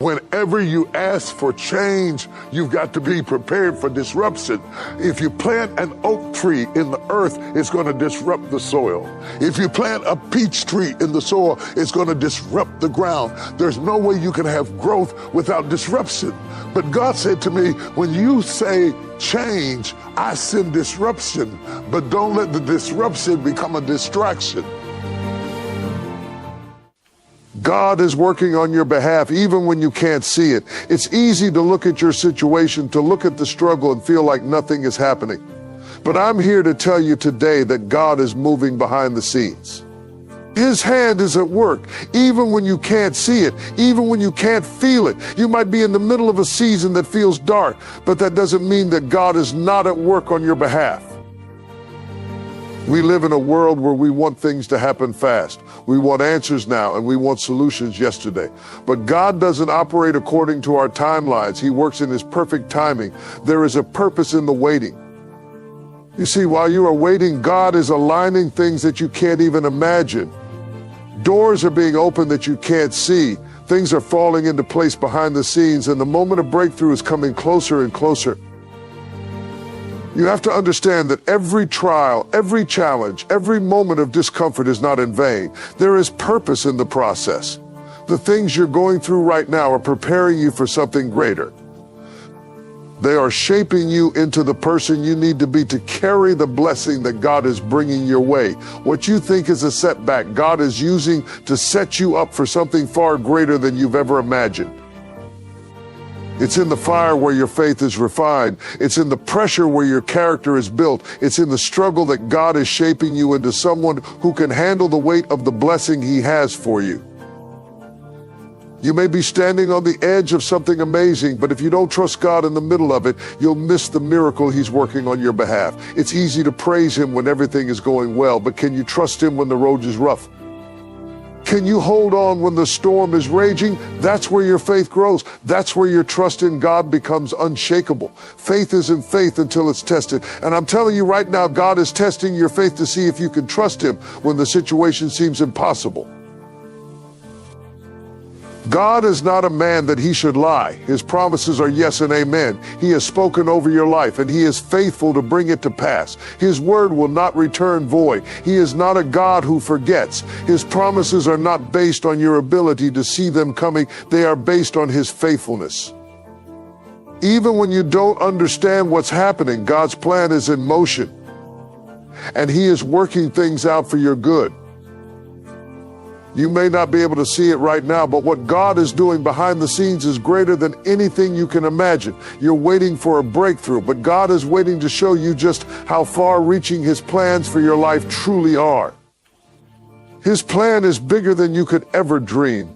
Whenever you ask for change, you've got to be prepared for disruption. If you plant an oak tree in the earth, it's going to disrupt the soil. If you plant a peach tree in the soil, it's going to disrupt the ground. There's no way you can have growth without disruption. But God said to me, when you say change, I send disruption, but don't let the disruption become a distraction. God is working on your behalf even when you can't see it. It's easy to look at your situation, to look at the struggle and feel like nothing is happening. But I'm here to tell you today that God is moving behind the scenes. His hand is at work, even when you can't see it, even when you can't feel it. You might be in the middle of a season that feels dark, but that doesn't mean that God is not at work on your behalf. We live in a world where we want things to happen fast. We want answers now, and we want solutions yesterday. But God doesn't operate according to our timelines. He works in His perfect timing. There is a purpose in the waiting. You see, while you are waiting, God is aligning things that you can't even imagine. Doors are being opened that you can't see. Things are falling into place behind the scenes, and the moment of breakthrough is coming closer and closer. You have to understand that every trial, every challenge, every moment of discomfort is not in vain. There is purpose in the process. The things you're going through right now are preparing you for something greater. They are shaping you into the person you need to be to carry the blessing that God is bringing your way. What you think is a setback, God is using to set you up for something far greater than you've ever imagined. It's in the fire where your faith is refined. It's in the pressure where your character is built. It's in the struggle that God is shaping you into someone who can handle the weight of the blessing He has for you. You may be standing on the edge of something amazing, but if you don't trust God in the middle of it, you'll miss the miracle He's working on your behalf. It's easy to praise Him when everything is going well, but can you trust Him when the road is rough? Can you hold on when the storm is raging? That's where your faith grows. That's where your trust in God becomes unshakable. Faith isn't faith until it's tested. And I'm telling you right now, God is testing your faith to see if you can trust Him when the situation seems impossible. God is not a man that He should lie. His promises are yes and amen. He has spoken over your life, and He is faithful to bring it to pass. His word will not return void. He is not a God who forgets. His promises are not based on your ability to see them coming. They are based on His faithfulness. Even when you don't understand what's happening, God's plan is in motion, and He is working things out for your good. You may not be able to see it right now, but what God is doing behind the scenes is greater than anything you can imagine. You're waiting for a breakthrough, but God is waiting to show you just how far-reaching His plans for your life truly are. His plan is bigger than you could ever dream.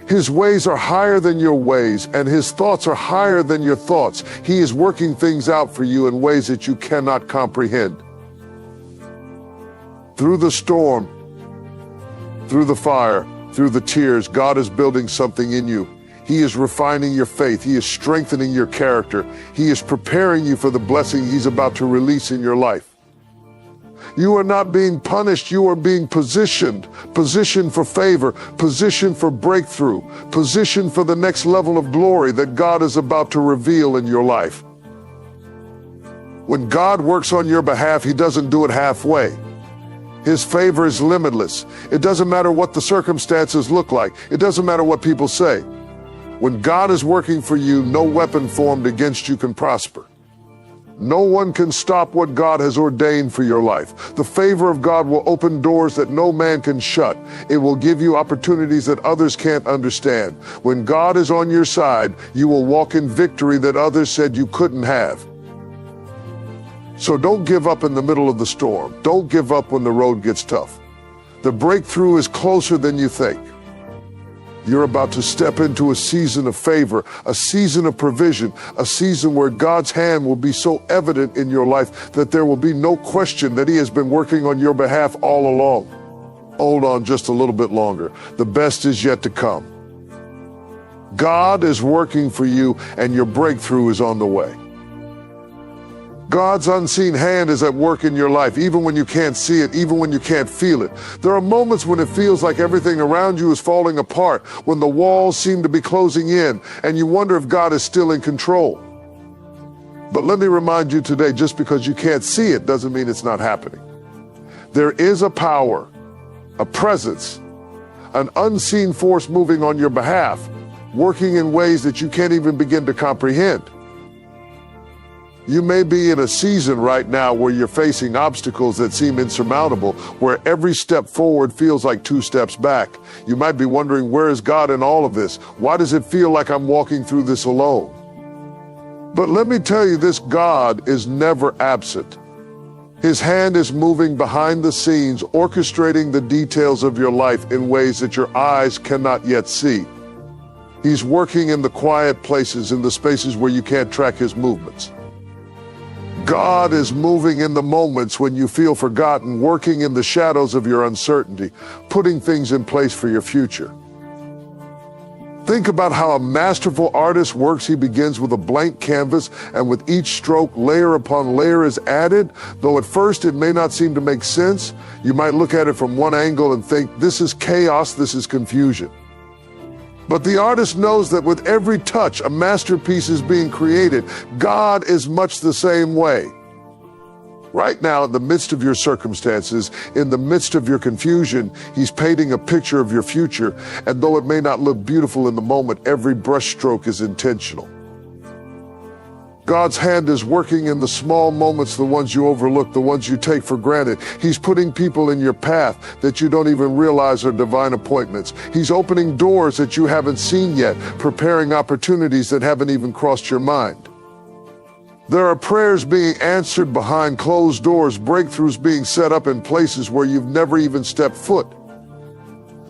His ways are higher than your ways, and His thoughts are higher than your thoughts. He is working things out for you in ways that you cannot comprehend. Through the storm, through the fire, through the tears, God is building something in you. He is refining your faith. He is strengthening your character. He is preparing you for the blessing He's about to release in your life. You are not being punished. You are being positioned for favor, positioned for breakthrough, positioned for the next level of glory that God is about to reveal in your life. When God works on your behalf, He doesn't do it halfway. His favor is limitless. It doesn't matter what the circumstances look like. It doesn't matter what people say. When God is working for you, no weapon formed against you can prosper. No one can stop what God has ordained for your life. The favor of God will open doors that no man can shut. It will give you opportunities that others can't understand. When God is on your side, you will walk in victory that others said you couldn't have. So don't give up in the middle of the storm. Don't give up when the road gets tough. The breakthrough is closer than you think. You're about to step into a season of favor, a season of provision, a season where God's hand will be so evident in your life that there will be no question that He has been working on your behalf all along. Hold on just a little bit longer. The best is yet to come. God is working for you, and your breakthrough is on the way. God's unseen hand is at work in your life, even when you can't see it, even when you can't feel it. There are moments when it feels like everything around you is falling apart, when the walls seem to be closing in, and you wonder if God is still in control. But let me remind you today, just because you can't see it doesn't mean it's not happening. There is a power, a presence, an unseen force moving on your behalf, working in ways that you can't even begin to comprehend. You may be in a season right now where you're facing obstacles that seem insurmountable, where every step forward feels like 2 steps back. You might be wondering, where is God in all of this? Why does it feel like I'm walking through this alone? But let me tell you, this God is never absent. His hand is moving behind the scenes, orchestrating the details of your life in ways that your eyes cannot yet see. He's working in the quiet places, in the spaces where you can't track his movements. God is moving in the moments when you feel forgotten, working in the shadows of your uncertainty, putting things in place for your future. Think about how a masterful artist works. He begins with a blank canvas, and with each stroke, layer upon layer is added. Though at first it may not seem to make sense, you might look at it from one angle and think, this is chaos, this is confusion. But the artist knows that with every touch, a masterpiece is being created. God is much the same way. Right now, in the midst of your circumstances, in the midst of your confusion, he's painting a picture of your future. And though it may not look beautiful in the moment, every brushstroke is intentional. God's hand is working in the small moments, the ones you overlook, the ones you take for granted. He's putting people in your path that you don't even realize are divine appointments. He's opening doors that you haven't seen yet, preparing opportunities that haven't even crossed your mind. There are prayers being answered behind closed doors, breakthroughs being set up in places where you've never even stepped foot.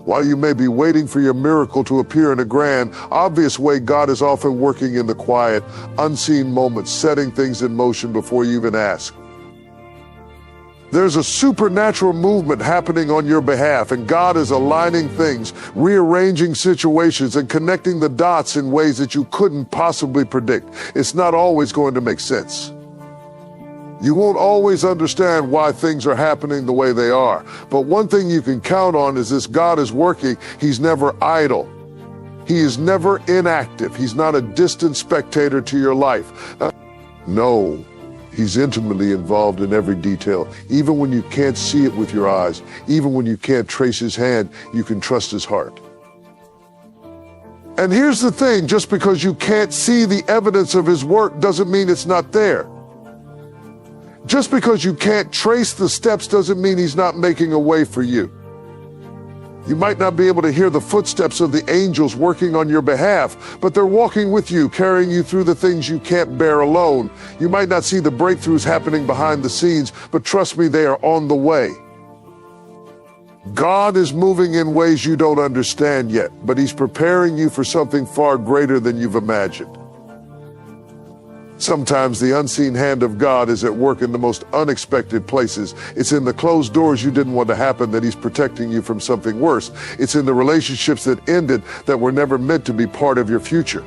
While you may be waiting for your miracle to appear in a grand, obvious way, God is often working in the quiet, unseen moments, setting things in motion before you even ask. There's a supernatural movement happening on your behalf, and God is aligning things, rearranging situations, and connecting the dots in ways that you couldn't possibly predict. It's not always going to make sense. You won't always understand why things are happening the way they are. But one thing you can count on is this: God is working. He's never idle. He is never inactive. He's not a distant spectator to your life. No, he's intimately involved in every detail. Even when you can't see it with your eyes, even when you can't trace his hand, you can trust his heart. And here's the thing: just because you can't see the evidence of his work doesn't mean it's not there. Just because you can't trace the steps doesn't mean he's not making a way for you. You might not be able to hear the footsteps of the angels working on your behalf, but they're walking with you, carrying you through the things you can't bear alone. You might not see the breakthroughs happening behind the scenes, but trust me, they are on the way. God is moving in ways you don't understand yet, but he's preparing you for something far greater than you've imagined. Sometimes the unseen hand of God is at work in the most unexpected places. It's in the closed doors you didn't want to happen that he's protecting you from something worse. It's in the relationships that ended that were never meant to be part of your future.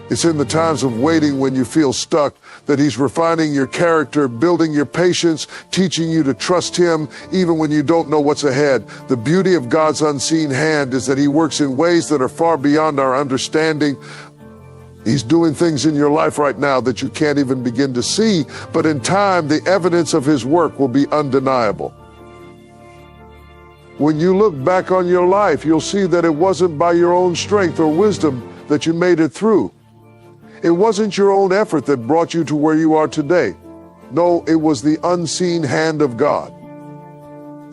It's in the times of waiting when you feel stuck that he's refining your character, building your patience, teaching you to trust him even when you don't know what's ahead. The beauty of God's unseen hand is that he works in ways that are far beyond our understanding. He's doing things in your life right now that you can't even begin to see, but in time, the evidence of his work will be undeniable. When you look back on your life, you'll see that it wasn't by your own strength or wisdom that you made it through. It wasn't your own effort that brought you to where you are today. No, it was the unseen hand of God.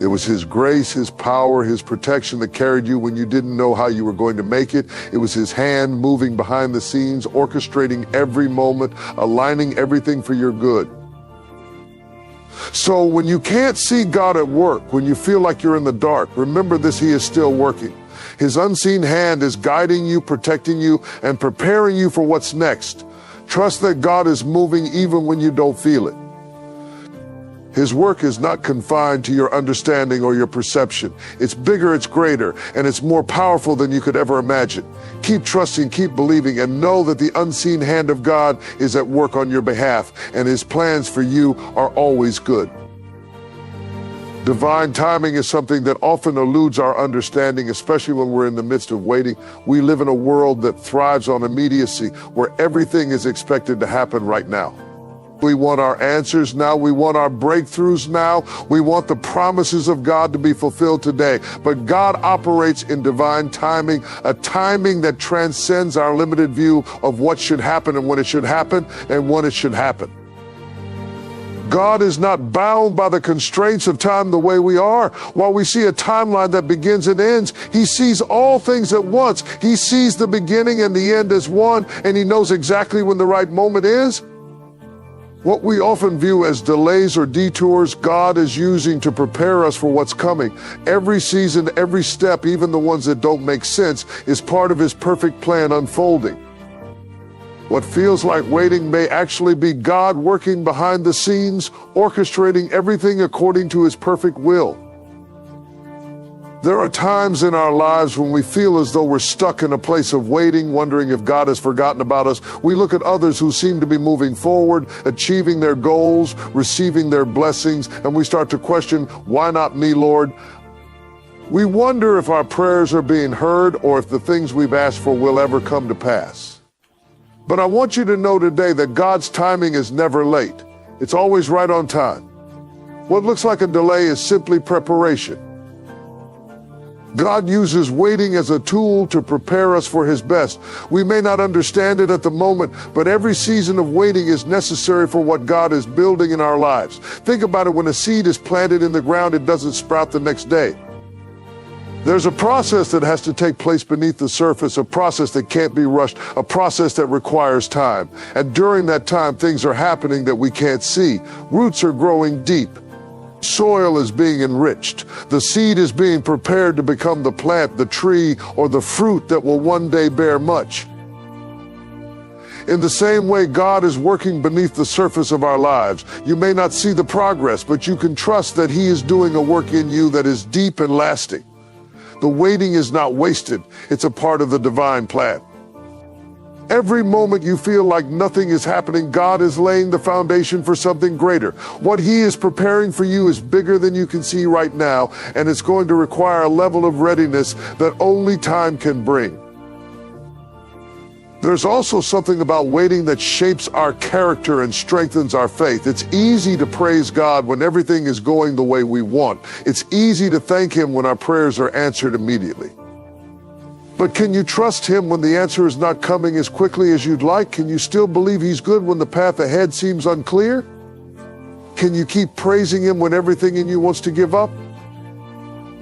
It was his grace, his power, his protection that carried you when you didn't know how you were going to make it. It was his hand moving behind the scenes, orchestrating every moment, aligning everything for your good. So when you can't see God at work, when you feel like you're in the dark, remember this: he is still working. His unseen hand is guiding you, protecting you, and preparing you for what's next. Trust that God is moving even when you don't feel it. His work is not confined to your understanding or your perception. It's bigger, it's greater, and it's more powerful than you could ever imagine. Keep trusting, keep believing, and know that the unseen hand of God is at work on your behalf, and His plans for you are always good. Divine timing is something that often eludes our understanding, especially when we're in the midst of waiting. We live in a world that thrives on immediacy, where everything is expected to happen right now. We want our answers now. We want our breakthroughs now. We want the promises of God to be fulfilled today. But God operates in divine timing, a timing that transcends our limited view of what should happen and when it should happen and when it should happen. God is not bound by the constraints of time the way we are. While we see a timeline that begins and ends, He sees all things at once. He sees the beginning and the end as one, and He knows exactly when the right moment is. What we often view as delays or detours, God is using to prepare us for what's coming. Every season, every step, even the ones that don't make sense, is part of His perfect plan unfolding. What feels like waiting may actually be God working behind the scenes, orchestrating everything according to His perfect will. There are times in our lives when we feel as though we're stuck in a place of waiting, wondering if God has forgotten about us. We look at others who seem to be moving forward, achieving their goals, receiving their blessings, and we start to question, why not me, Lord? We wonder if our prayers are being heard or if the things we've asked for will ever come to pass. But I want you to know today that God's timing is never late. It's always right on time. What looks like a delay is simply preparation. God uses waiting as a tool to prepare us for His best. We may not understand it at the moment, but every season of waiting is necessary for what God is building in our lives. Think about it. When a seed is planted in the ground, it doesn't sprout the next day. There's a process that has to take place beneath the surface, a process that can't be rushed, a process that requires time. And during that time, things are happening that we can't see. Roots are growing deep. Soil is being enriched. The seed is being prepared to become the plant, the tree, or the fruit that will one day bear much. In the same way, God is working beneath the surface of our lives. You may not see the progress, but you can trust that He is doing a work in you that is deep and lasting. The waiting is not wasted. It's a part of the divine plan. Every moment you feel like nothing is happening, God is laying the foundation for something greater. What He is preparing for you is bigger than you can see right now, and it's going to require a level of readiness that only time can bring. There's also something about waiting that shapes our character and strengthens our faith. It's easy to praise God when everything is going the way we want. It's easy to thank Him when our prayers are answered immediately. But can you trust Him when the answer is not coming as quickly as you'd like? Can you still believe He's good when the path ahead seems unclear? Can you keep praising Him when everything in you wants to give up?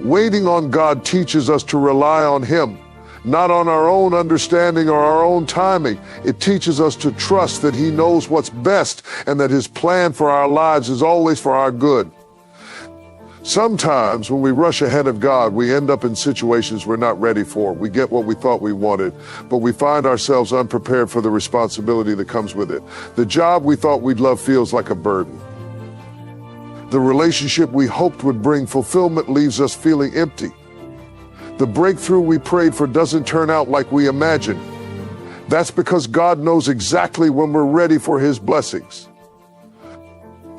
Waiting on God teaches us to rely on Him, not on our own understanding or our own timing. It teaches us to trust that He knows what's best and that His plan for our lives is always for our good. Sometimes when we rush ahead of God, we end up in situations we're not ready for. We get what we thought we wanted, but we find ourselves unprepared for the responsibility that comes with it. The job we thought we'd love feels like a burden. The relationship we hoped would bring fulfillment leaves us feeling empty. The breakthrough we prayed for doesn't turn out like we imagined. That's because God knows exactly when we're ready for His blessings.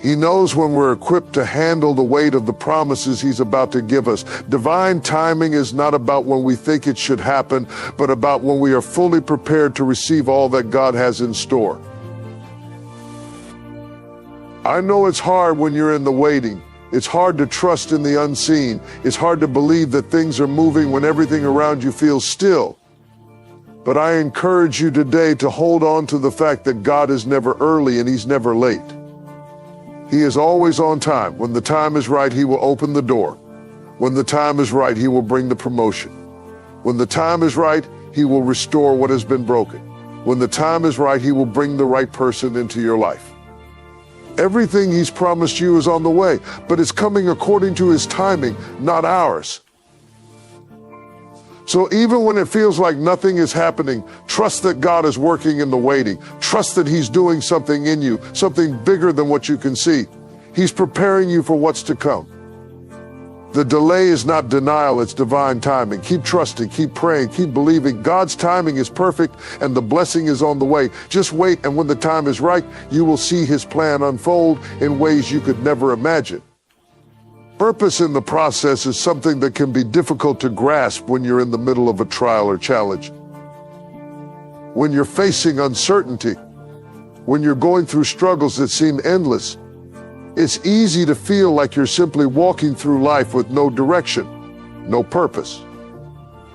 He knows when we're equipped to handle the weight of the promises He's about to give us. Divine timing is not about when we think it should happen, but about when we are fully prepared to receive all that God has in store. I know it's hard when you're in the waiting. It's hard to trust in the unseen. It's hard to believe that things are moving when everything around you feels still. But I encourage you today to hold on to the fact that God is never early and He's never late. He is always on time. When the time is right, He will open the door. When the time is right, He will bring the promotion. When the time is right, He will restore what has been broken. When the time is right, He will bring the right person into your life. Everything He's promised you is on the way, but it's coming according to His timing, not ours. So even when it feels like nothing is happening, trust that God is working in the waiting. Trust that He's doing something in you, something bigger than what you can see. He's preparing you for what's to come. The delay is not denial, it's divine timing. Keep trusting, keep praying, keep believing. God's timing is perfect and the blessing is on the way. Just wait, and when the time is right, you will see His plan unfold in ways you could never imagine. Purpose in the process is something that can be difficult to grasp when you're in the middle of a trial or challenge. When you're facing uncertainty, when you're going through struggles that seem endless, it's easy to feel like you're simply walking through life with no direction, no purpose.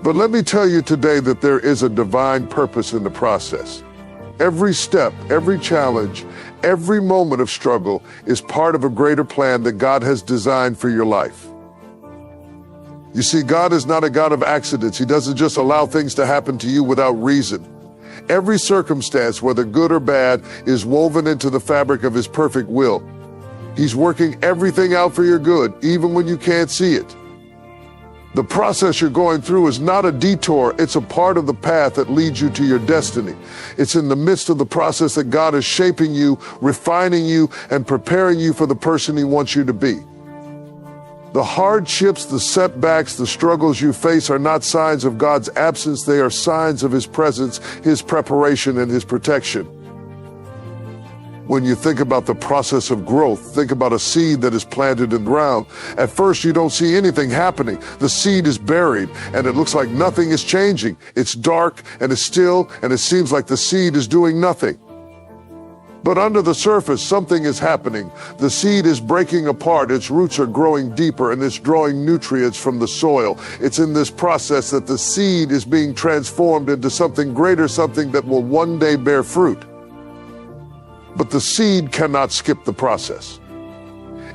But let me tell you today that there is a divine purpose in the process. Every step, every challenge, every moment of struggle is part of a greater plan that God has designed for your life. You see, God is not a God of accidents. He doesn't just allow things to happen to you without reason. Every circumstance, whether good or bad, is woven into the fabric of His perfect will. He's working everything out for your good, even when you can't see it. The process you're going through is not a detour, it's a part of the path that leads you to your destiny. It's in the midst of the process that God is shaping you, refining you, and preparing you for the person He wants you to be. The hardships, the setbacks, the struggles you face are not signs of God's absence, they are signs of His presence, His preparation, and His protection. When you think about the process of growth, think about a seed that is planted in the ground. At first, you don't see anything happening. The seed is buried, and it looks like nothing is changing. It's dark, and it's still, and it seems like the seed is doing nothing. But under the surface, something is happening. The seed is breaking apart, its roots are growing deeper, and it's drawing nutrients from the soil. It's in this process that the seed is being transformed into something greater, something that will one day bear fruit. But the seed cannot skip the process.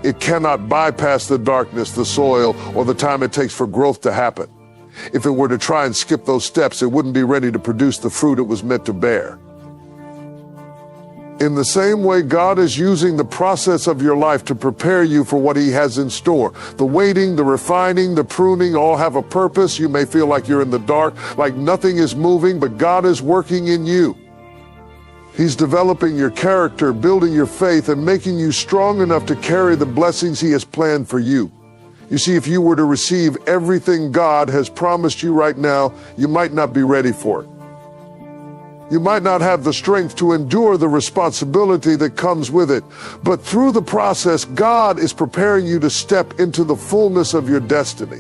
It cannot bypass the darkness, the soil, or the time it takes for growth to happen. If it were to try and skip those steps, it wouldn't be ready to produce the fruit it was meant to bear. In the same way, God is using the process of your life to prepare you for what He has in store. The waiting, the refining, the pruning all have a purpose. You may feel like you're in the dark, like nothing is moving, but God is working in you. He's developing your character, building your faith, and making you strong enough to carry the blessings He has planned for you. You see, if you were to receive everything God has promised you right now, you might not be ready for it. You might not have the strength to endure the responsibility that comes with it. But through the process, God is preparing you to step into the fullness of your destiny.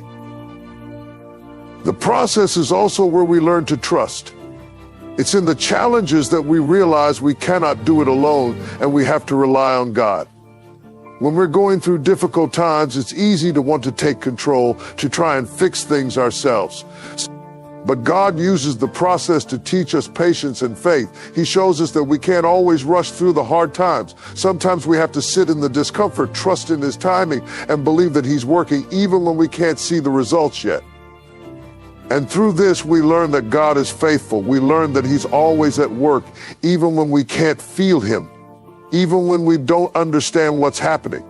The process is also where we learn to trust. It's in the challenges that we realize we cannot do it alone, and we have to rely on God. When we're going through difficult times, it's easy to want to take control, to try and fix things ourselves. But God uses the process to teach us patience and faith. He shows us that we can't always rush through the hard times. Sometimes we have to sit in the discomfort, trust in His timing, and believe that He's working even when we can't see the results yet. And through this, we learn that God is faithful. We learn that He's always at work, even when we can't feel Him, even when we don't understand what's happening.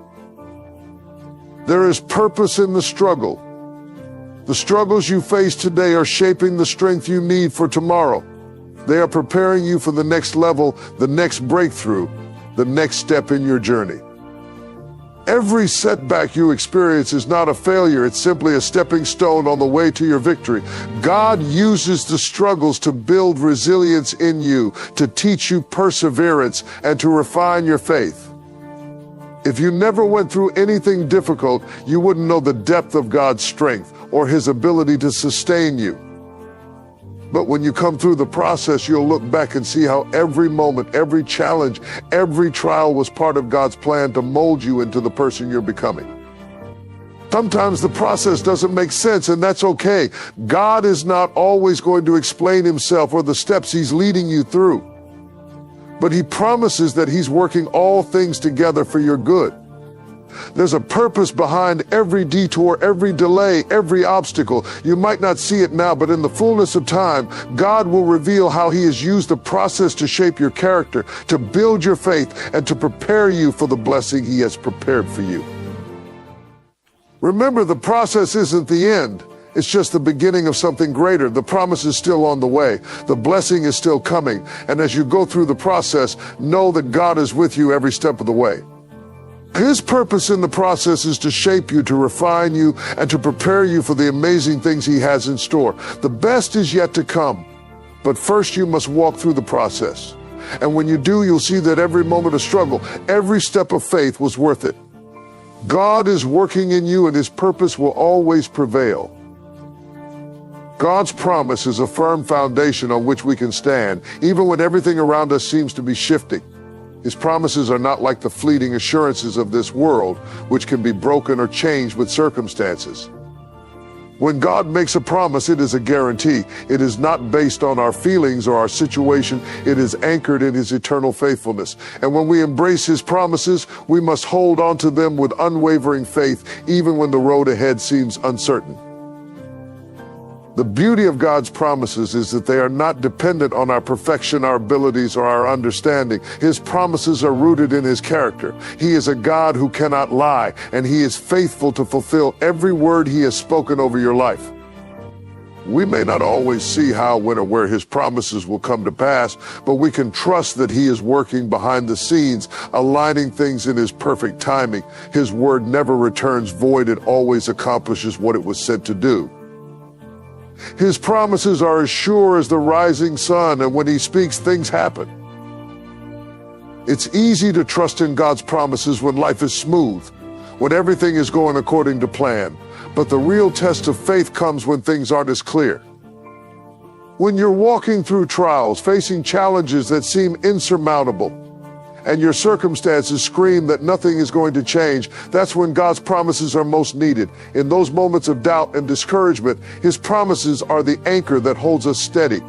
There is purpose in the struggle. The struggles you face today are shaping the strength you need for tomorrow. They are preparing you for the next level, the next breakthrough, the next step in your journey. Every setback you experience is not a failure. It's simply a stepping stone on the way to your victory. God uses the struggles to build resilience in you, to teach you perseverance, and to refine your faith. If you never went through anything difficult, you wouldn't know the depth of God's strength or His ability to sustain you. But when you come through the process, you'll look back and see how every moment, every challenge, every trial was part of God's plan to mold you into the person you're becoming. Sometimes the process doesn't make sense, and that's okay. God is not always going to explain Himself or the steps He's leading you through. But He promises that He's working all things together for your good. There's a purpose behind every detour, every delay, every obstacle. You might not see it now, but in the fullness of time, God will reveal how He has used the process to shape your character, to build your faith, and to prepare you for the blessing He has prepared for you. Remember, the process isn't the end. It's just the beginning of something greater. The promise is still on the way. The blessing is still coming. And as you go through the process, know that God is with you every step of the way. His purpose in the process is to shape you, to refine you, and to prepare you for the amazing things he has in store. The best is yet to come, but first you must walk through the process. And when you do, you'll see that every moment of struggle, every step of faith was worth it. God is working in you, and his purpose will always prevail. God's promise is a firm foundation on which we can stand, even when everything around us seems to be shifting. His promises are not like the fleeting assurances of this world, which can be broken or changed with circumstances. When God makes a promise, it is a guarantee. It is not based on our feelings or our situation. It is anchored in his eternal faithfulness. And when we embrace his promises, we must hold on to them with unwavering faith, even when the road ahead seems uncertain. The beauty of God's promises is that they are not dependent on our perfection, our abilities, or our understanding. His promises are rooted in his character. He is a God who cannot lie, and he is faithful to fulfill every word he has spoken over your life. We may not always see how, when, or where his promises will come to pass, but we can trust that he is working behind the scenes, aligning things in his perfect timing. His word never returns void. It always accomplishes what it was sent to do. His promises are as sure as the rising sun, and when he speaks, things happen. It's easy to trust in God's promises when life is smooth, when everything is going according to plan. But the real test of faith comes when things aren't as clear. When you're walking through trials, facing challenges that seem insurmountable, and your circumstances scream that nothing is going to change, that's when God's promises are most needed. In those moments of doubt and discouragement, his promises are the anchor that holds us steady.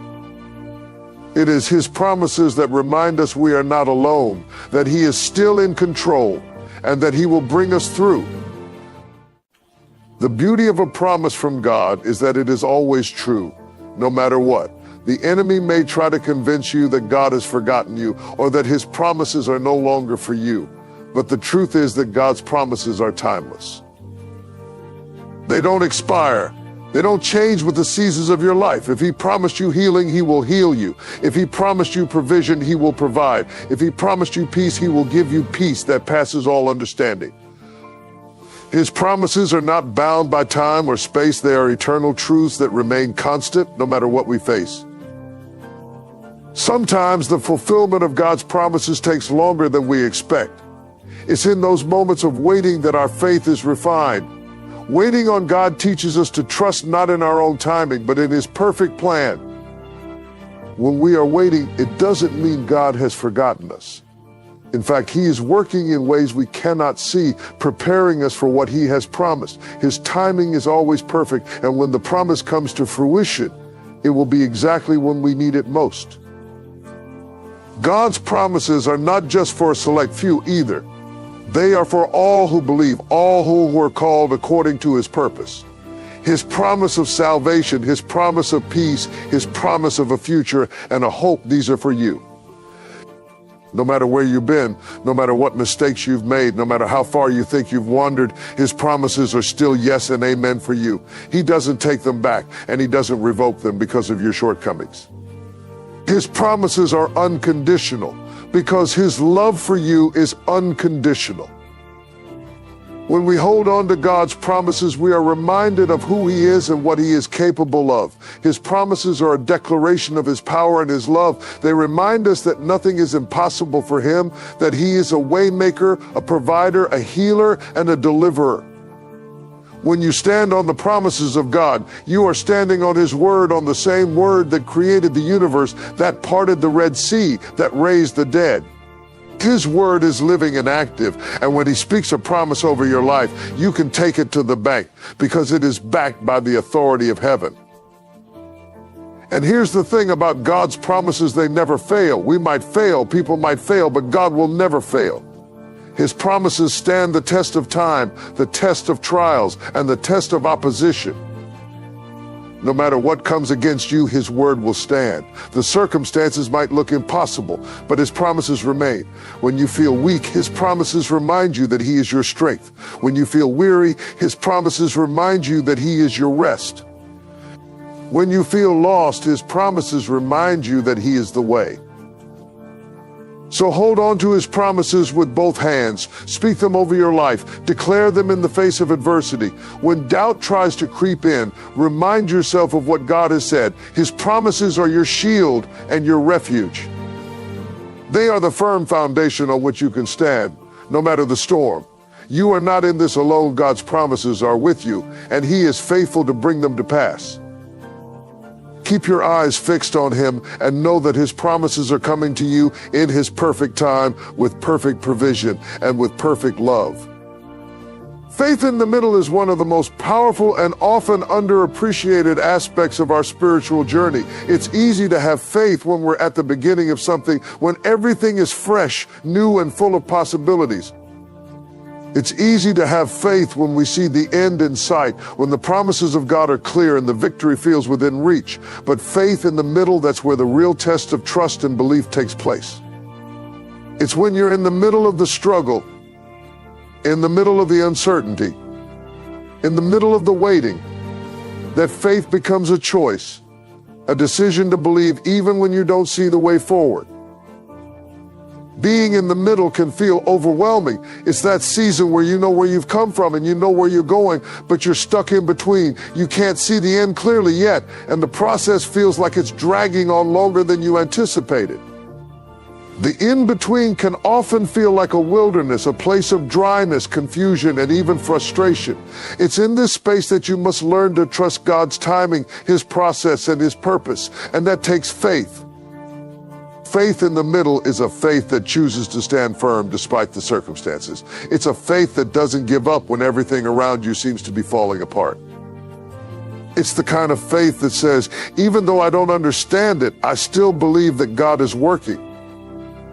It is his promises that remind us we are not alone, that he is still in control, and that he will bring us through. The beauty of a promise from God is that it is always true, no matter what. The enemy may try to convince you that God has forgotten you or that his promises are no longer for you. But the truth is that God's promises are timeless. They don't expire. They don't change with the seasons of your life. If he promised you healing, he will heal you. If he promised you provision, he will provide. If he promised you peace, he will give you peace that passes all understanding. His promises are not bound by time or space. They are eternal truths that remain constant no matter what we face. Sometimes the fulfillment of God's promises takes longer than we expect. It's in those moments of waiting that our faith is refined. Waiting on God teaches us to trust not in our own timing, but in his perfect plan. When we are waiting, it doesn't mean God has forgotten us. In fact, he is working in ways we cannot see, preparing us for what he has promised. His timing is always perfect, and when the promise comes to fruition, it will be exactly when we need it most. God's promises are not just for a select few either. They are for all who believe, all who are called according to his purpose. His promise of salvation, his promise of peace, his promise of a future and a hope, these are for you. No matter where you've been, no matter what mistakes you've made, no matter how far you think you've wandered, his promises are still yes and amen for you. He doesn't take them back, and he doesn't revoke them because of your shortcomings. His promises are unconditional because his love for you is unconditional. When we hold on to God's promises, we are reminded of who he is and what he is capable of. His promises are a declaration of his power and his love. They remind us that nothing is impossible for him, that he is a waymaker, a provider, a healer, and a deliverer. When you stand on the promises of God, you are standing on his word, on the same word that created the universe, that parted the Red Sea, that raised the dead. His word is living and active, and when he speaks a promise over your life, you can take it to the bank because it is backed by the authority of heaven. And here's the thing about God's promises: they never fail. We might fail, people might fail, but God will never fail. His promises stand the test of time, the test of trials, and the test of opposition. No matter what comes against you, his word will stand. The circumstances might look impossible, but his promises remain. When you feel weak, his promises remind you that he is your strength. When you feel weary, his promises remind you that he is your rest. When you feel lost, his promises remind you that he is the way. So hold on to his promises with both hands. Speak them over your life. Declare them in the face of adversity. When doubt tries to creep in, remind yourself of what God has said. His promises are your shield and your refuge. They are the firm foundation on which you can stand, no matter the storm. You are not in this alone. God's promises are with you, and he is faithful to bring them to pass. Keep your eyes fixed on him and know that his promises are coming to you in his perfect time, with perfect provision and with perfect love. Faith in the middle is one of the most powerful and often underappreciated aspects of our spiritual journey. It's easy to have faith when we're at the beginning of something, when everything is fresh, new, and full of possibilities. It's easy to have faith when we see the end in sight, when the promises of God are clear and the victory feels within reach. But faith in the middle, that's where the real test of trust and belief takes place. It's when you're in the middle of the struggle, in the middle of the uncertainty, in the middle of the waiting, that faith becomes a choice, a decision to believe even when you don't see the way forward. Being in the middle can feel overwhelming. It's that season where you know where you've come from and you know where you're going, but you're stuck in between. You can't see the end clearly yet, and the process feels like it's dragging on longer than you anticipated. The in-between can often feel like a wilderness, a place of dryness, confusion, and even frustration. It's in this space that you must learn to trust God's timing, his process, and his purpose, and that takes faith. Faith in the middle is a faith that chooses to stand firm despite the circumstances. It's a faith that doesn't give up when everything around you seems to be falling apart. It's the kind of faith that says, even though I don't understand it, I still believe that God is working.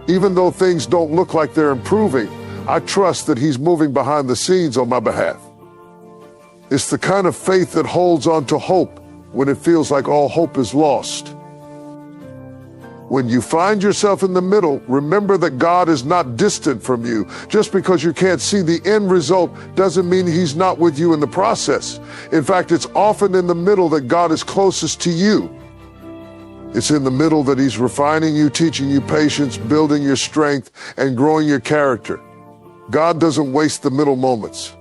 Even though things don't look like they're improving, I trust that he's moving behind the scenes on my behalf. It's the kind of faith that holds on to hope when it feels like all hope is lost. When you find yourself in the middle, remember that God is not distant from you. Just because you can't see the end result doesn't mean he's not with you in the process. In fact, it's often in the middle that God is closest to you. It's in the middle that he's refining you, teaching you patience, building your strength, and growing your character. God doesn't waste the middle moments.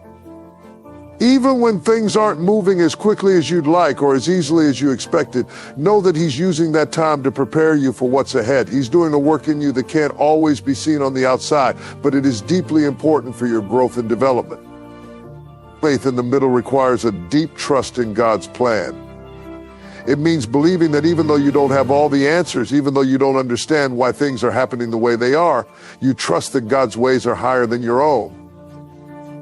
Even when things aren't moving as quickly as you'd like or as easily as you expected, know that he's using that time to prepare you for what's ahead. He's doing a work in you that can't always be seen on the outside, but it is deeply important for your growth and development. Faith in the middle requires a deep trust in God's plan. It means believing that even though you don't have all the answers, even though you don't understand why things are happening the way they are, you trust that God's ways are higher than your own.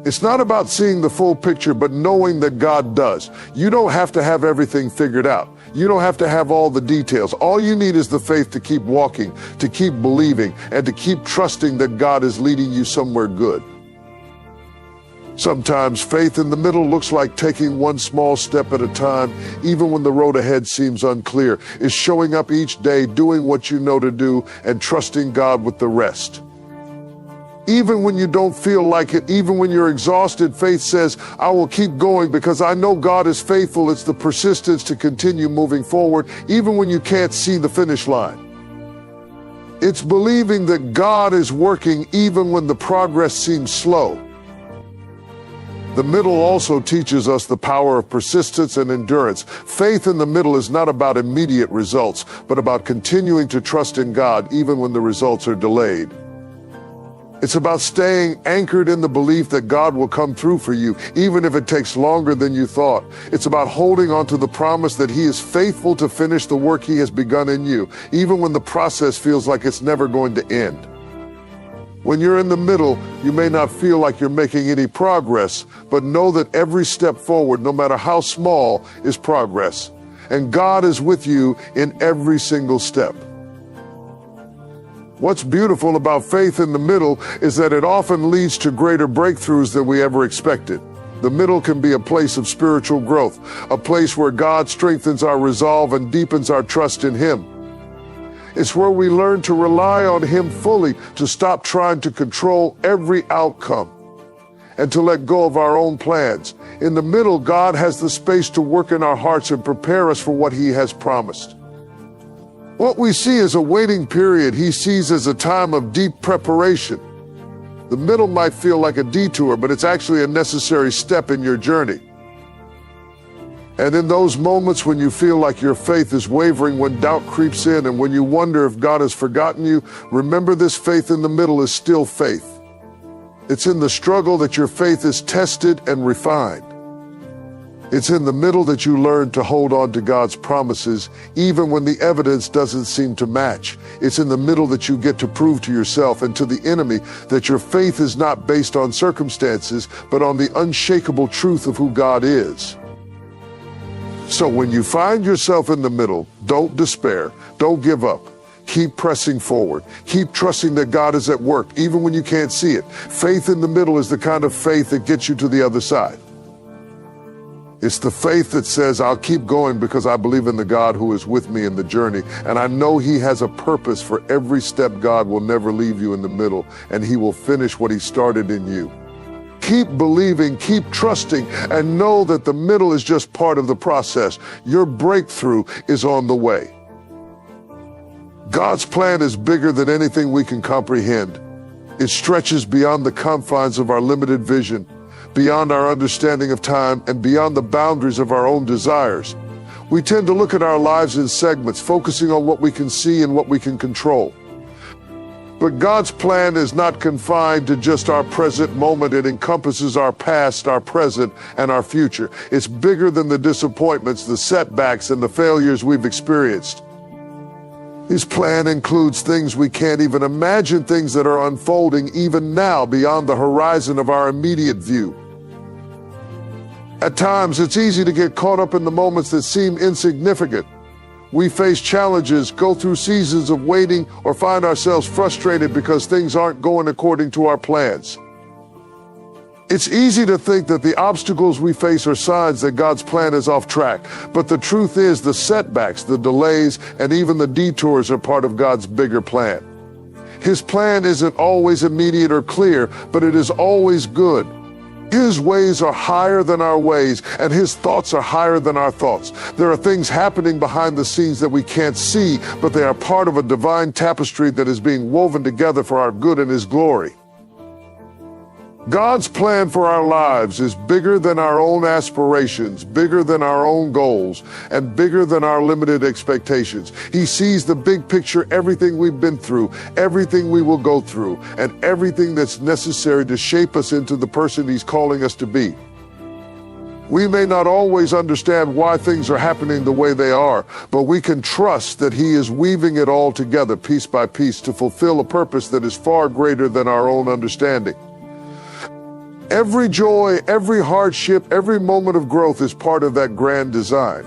It's not about seeing the full picture, but knowing that God does. You don't have to have everything figured out. You don't have to have all the details. All you need is the faith to keep walking, to keep believing, and to keep trusting that God is leading you somewhere good. Sometimes faith in the middle looks like taking one small step at a time, even when the road ahead seems unclear. It's showing up each day, doing what you know to do, and trusting God with the rest. Even when you don't feel like it, even when you're exhausted, faith says, I will keep going because I know God is faithful. It's the persistence to continue moving forward, even when you can't see the finish line. It's believing that God is working even when the progress seems slow. The middle also teaches us the power of persistence and endurance. Faith in the middle is not about immediate results, but about continuing to trust in God even when the results are delayed. It's about staying anchored in the belief that God will come through for you, even if it takes longer than you thought. It's about holding on to the promise that he is faithful to finish the work he has begun in you, even when the process feels like it's never going to end. When you're in the middle, you may not feel like you're making any progress, but know that every step forward, no matter how small, is progress. And God is with you in every single step. What's beautiful about faith in the middle is that it often leads to greater breakthroughs than we ever expected. The middle can be a place of spiritual growth, a place where God strengthens our resolve and deepens our trust in him. It's where we learn to rely on him fully, to stop trying to control every outcome, and to let go of our own plans. In the middle, God has the space to work in our hearts and prepare us for what he has promised. What we see as a waiting period, he sees as a time of deep preparation. The middle might feel like a detour, but it's actually a necessary step in your journey. And in those moments when you feel like your faith is wavering, when doubt creeps in, and when you wonder if God has forgotten you, remember this: faith in the middle is still faith. It's in the struggle that your faith is tested and refined. It's in the middle that you learn to hold on to God's promises, even when the evidence doesn't seem to match. It's in the middle that you get to prove to yourself and to the enemy that your faith is not based on circumstances, but on the unshakable truth of who God is. So when you find yourself in the middle, don't despair, don't give up. Keep pressing forward. Keep trusting that God is at work, even when you can't see it. Faith in the middle is the kind of faith that gets you to the other side. It's the faith that says, I'll keep going because I believe in the God who is with me in the journey. And I know he has a purpose for every step. God will never leave you in the middle, and he will finish what he started in you. Keep believing, keep trusting, and know that the middle is just part of the process. Your breakthrough is on the way. God's plan is bigger than anything we can comprehend. It stretches beyond the confines of our limited vision, beyond our understanding of time, and beyond the boundaries of our own desires. We tend to look at our lives in segments, focusing on what we can see and what we can control. But God's plan is not confined to just our present moment. It encompasses our past, our present, and our future. It's bigger than the disappointments, the setbacks, and the failures we've experienced. His plan includes things we can't even imagine, things that are unfolding even now beyond the horizon of our immediate view. At times, it's easy to get caught up in the moments that seem insignificant. We face challenges, go through seasons of waiting, or find ourselves frustrated because things aren't going according to our plans. It's easy to think that the obstacles we face are signs that God's plan is off track. But the truth is, the setbacks, the delays, and even the detours are part of God's bigger plan. His plan isn't always immediate or clear, but it is always good. His ways are higher than our ways, and his thoughts are higher than our thoughts. There are things happening behind the scenes that we can't see, but they are part of a divine tapestry that is being woven together for our good and his glory. God's plan for our lives is bigger than our own aspirations, bigger than our own goals, and bigger than our limited expectations. He sees the big picture, everything we've been through, everything we will go through, and everything that's necessary to shape us into the person he's calling us to be. We may not always understand why things are happening the way they are, but we can trust that he is weaving it all together piece by piece to fulfill a purpose that is far greater than our own understanding. Every joy, every hardship, every moment of growth is part of that grand design.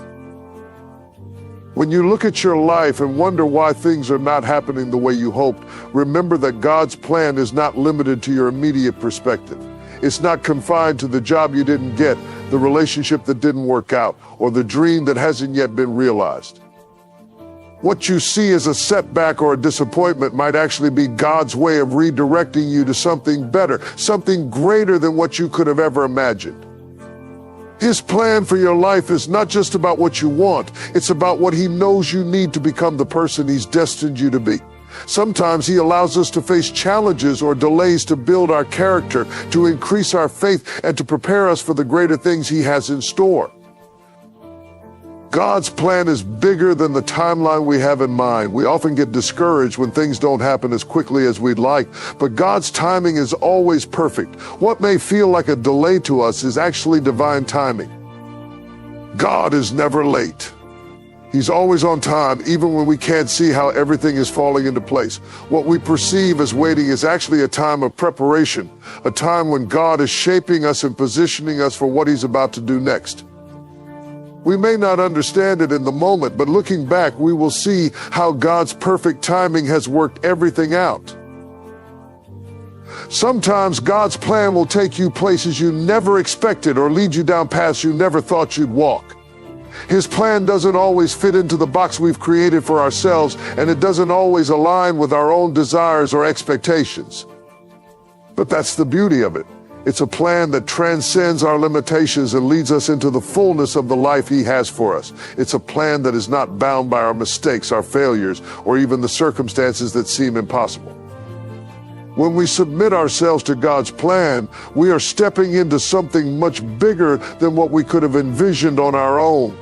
When you look at your life and wonder why things are not happening the way you hoped, remember that God's plan is not limited to your immediate perspective. It's not confined to the job you didn't get, the relationship that didn't work out, or the dream that hasn't yet been realized. What you see as a setback or a disappointment might actually be God's way of redirecting you to something better, something greater than what you could have ever imagined. His plan for your life is not just about what you want, it's about what he knows you need to become the person he's destined you to be. Sometimes he allows us to face challenges or delays to build our character, to increase our faith, and to prepare us for the greater things he has in store. God's plan is bigger than the timeline we have in mind. We often get discouraged when things don't happen as quickly as we'd like, but God's timing is always perfect. What may feel like a delay to us is actually divine timing. God is never late. He's always on time, even when we can't see how everything is falling into place. What we perceive as waiting is actually a time of preparation, a time when God is shaping us and positioning us for what he's about to do next. We may not understand it in the moment, but looking back, we will see how God's perfect timing has worked everything out. Sometimes God's plan will take you places you never expected or lead you down paths you never thought you'd walk. His plan doesn't always fit into the box we've created for ourselves, and it doesn't always align with our own desires or expectations. But that's the beauty of it. It's a plan that transcends our limitations and leads us into the fullness of the life He has for us. It's a plan that is not bound by our mistakes, our failures, or even the circumstances that seem impossible. When we submit ourselves to God's plan, we are stepping into something much bigger than what we could have envisioned on our own.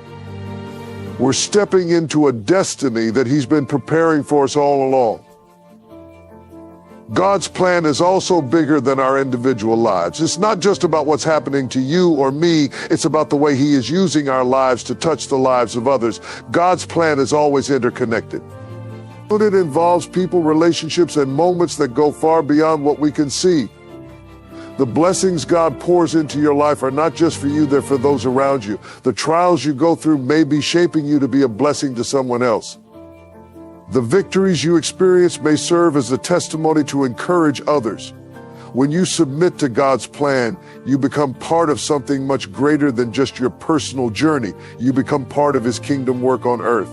We're stepping into a destiny that He's been preparing for us all along. God's plan is also bigger than our individual lives. It's not just about what's happening to you or me. It's about the way He is using our lives to touch the lives of others. God's plan is always interconnected. But it involves people, relationships, and moments that go far beyond what we can see. The blessings God pours into your life are not just for you, they're for those around you. The trials you go through may be shaping you to be a blessing to someone else. The victories you experience may serve as a testimony to encourage others. When you submit to God's plan, you become part of something much greater than just your personal journey. You become part of His kingdom work on earth.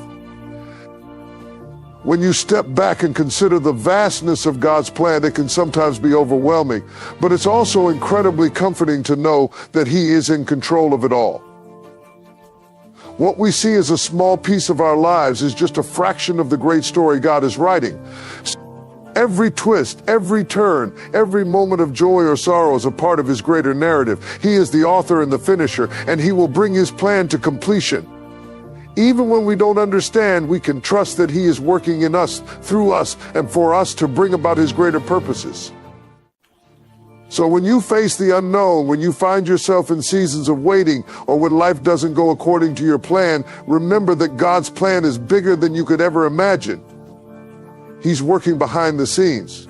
When you step back and consider the vastness of God's plan, it can sometimes be overwhelming, but it's also incredibly comforting to know that He is in control of it all. What we see as a small piece of our lives is just a fraction of the great story God is writing. Every twist, every turn, every moment of joy or sorrow is a part of His greater narrative. He is the author and the finisher, and He will bring His plan to completion. Even when we don't understand, we can trust that He is working in us, through us, and for us to bring about His greater purposes. So when you face the unknown, when you find yourself in seasons of waiting, or when life doesn't go according to your plan, remember that God's plan is bigger than you could ever imagine. He's working behind the scenes.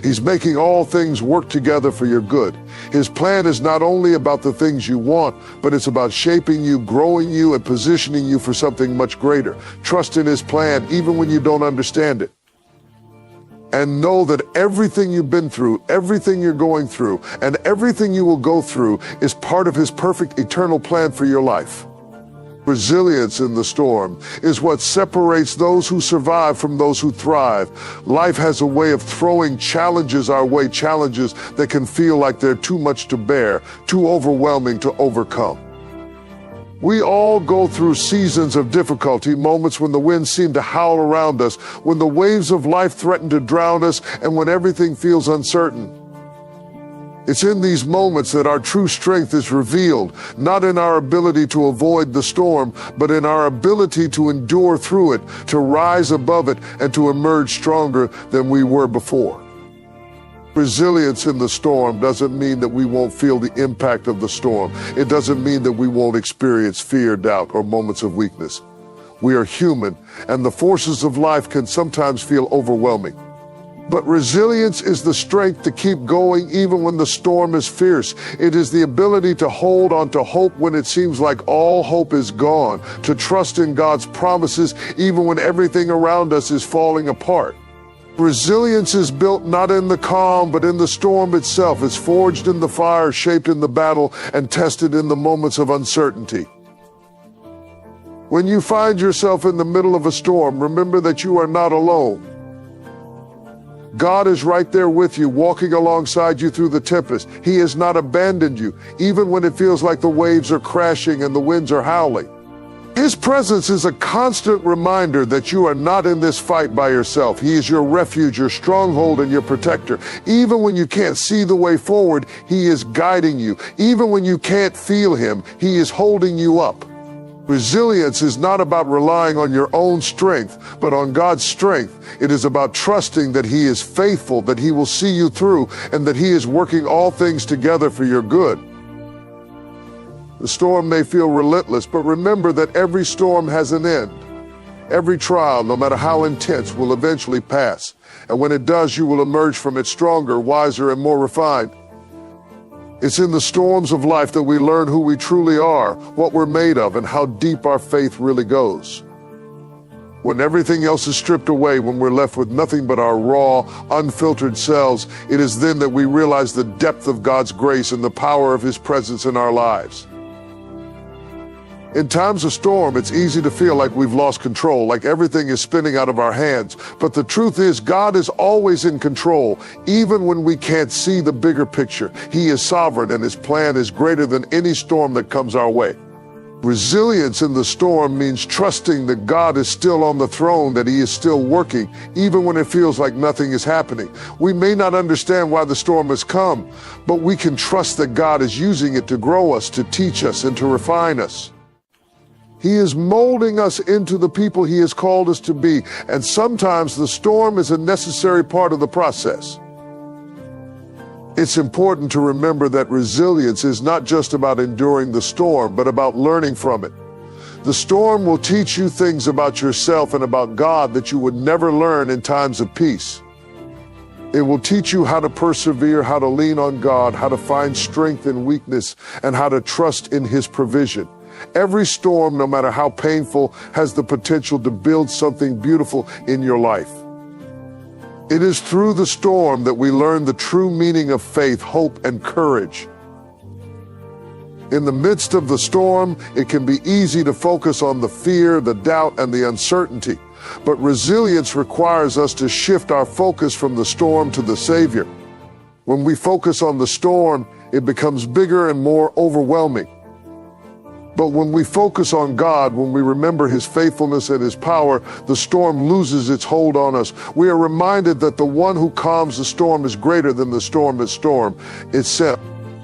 He's making all things work together for your good. His plan is not only about the things you want, but it's about shaping you, growing you, and positioning you for something much greater. Trust in His plan even when you don't understand it. And know that everything you've been through, everything you're going through, and everything you will go through is part of His perfect eternal plan for your life. Resilience in the storm is what separates those who survive from those who thrive. Life has a way of throwing challenges our way, challenges that can feel like they're too much to bear, too overwhelming to overcome. We all go through seasons of difficulty, moments when the winds seem to howl around us, when the waves of life threaten to drown us, and when everything feels uncertain. It's in these moments that our true strength is revealed, not in our ability to avoid the storm, but in our ability to endure through it, to rise above it, and to emerge stronger than we were before. Resilience in the storm doesn't mean that we won't feel the impact of the storm. It doesn't mean that we won't experience fear, doubt, or moments of weakness. We are human, and the forces of life can sometimes feel overwhelming. But resilience is the strength to keep going even when the storm is fierce. It is the ability to hold on to hope when it seems like all hope is gone, to trust in God's promises even when everything around us is falling apart. Resilience is built not in the calm, but in the storm itself. It's forged in the fire, shaped in the battle, and tested in the moments of uncertainty. When you find yourself in the middle of a storm, remember that you are not alone. God is right there with you, walking alongside you through the tempest. He has not abandoned you, even when it feels like the waves are crashing and the winds are howling. His presence is a constant reminder that you are not in this fight by yourself. He is your refuge, your stronghold, and your protector. Even when you can't see the way forward, He is guiding you. Even when you can't feel Him, He is holding you up. Resilience is not about relying on your own strength, but on God's strength. It is about trusting that He is faithful, that He will see you through, and that He is working all things together for your good. The storm may feel relentless, but remember that every storm has an end. Every trial, no matter how intense, will eventually pass. And when it does, you will emerge from it stronger, wiser, and more refined. It's in the storms of life that we learn who we truly are, what we're made of, and how deep our faith really goes. When everything else is stripped away, when we're left with nothing but our raw, unfiltered selves, it is then that we realize the depth of God's grace and the power of His presence in our lives. In times of storm, it's easy to feel like we've lost control, like everything is spinning out of our hands. But the truth is, God is always in control, even when we can't see the bigger picture. He is sovereign, and His plan is greater than any storm that comes our way. Resilience in the storm means trusting that God is still on the throne, that He is still working, even when it feels like nothing is happening. We may not understand why the storm has come, but we can trust that God is using it to grow us, to teach us, and to refine us. He is molding us into the people He has called us to be, and sometimes the storm is a necessary part of the process. It's important to remember that resilience is not just about enduring the storm, but about learning from it. The storm will teach you things about yourself and about God that you would never learn in times of peace. It will teach you how to persevere, how to lean on God, how to find strength in weakness, and how to trust in His provision. Every storm, no matter how painful, has the potential to build something beautiful in your life. It is through the storm that we learn the true meaning of faith, hope, and courage. In the midst of the storm, it can be easy to focus on the fear, the doubt, and the uncertainty. But resilience requires us to shift our focus from the storm to the Savior. When we focus on the storm, it becomes bigger and more overwhelming. But when we focus on God, when we remember His faithfulness and His power, the storm loses its hold on us. We are reminded that the one who calms the storm is greater than the storm itself.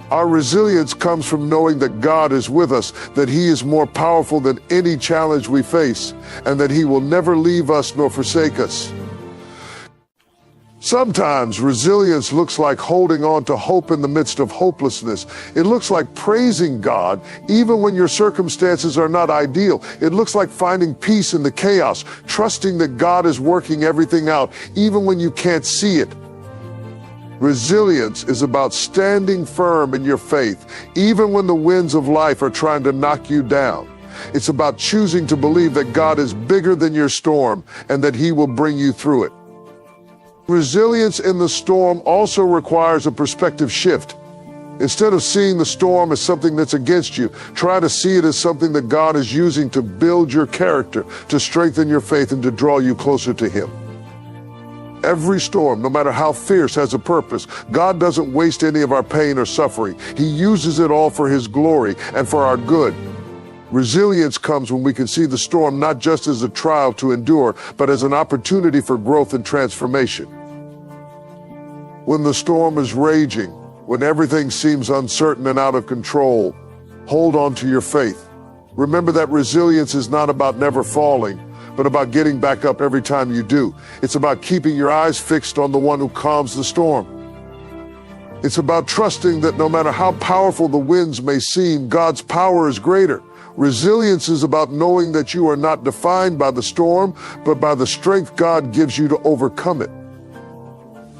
Our resilience comes from knowing that God is with us, that He is more powerful than any challenge we face, and that He will never leave us nor forsake us. Sometimes resilience looks like holding on to hope in the midst of hopelessness. It looks like praising God even when your circumstances are not ideal. It looks like finding peace in the chaos, trusting that God is working everything out even when you can't see it. Resilience is about standing firm in your faith even when the winds of life are trying to knock you down. It's about choosing to believe that God is bigger than your storm and that He will bring you through it. Resilience in the storm also requires a perspective shift. Instead of seeing the storm as something that's against you, try to see it as something that God is using to build your character, to strengthen your faith, and to draw you closer to Him. Every storm, no matter how fierce, has a purpose. God doesn't waste any of our pain or suffering. He uses it all for His glory and for our good. Resilience comes when we can see the storm not just as a trial to endure, but as an opportunity for growth and transformation. When the storm is raging, when everything seems uncertain and out of control, hold on to your faith. Remember that resilience is not about never falling, but about getting back up every time you do. It's about keeping your eyes fixed on the one who calms the storm. It's about trusting that no matter how powerful the winds may seem, God's power is greater. Resilience is about knowing that you are not defined by the storm, but by the strength God gives you to overcome it.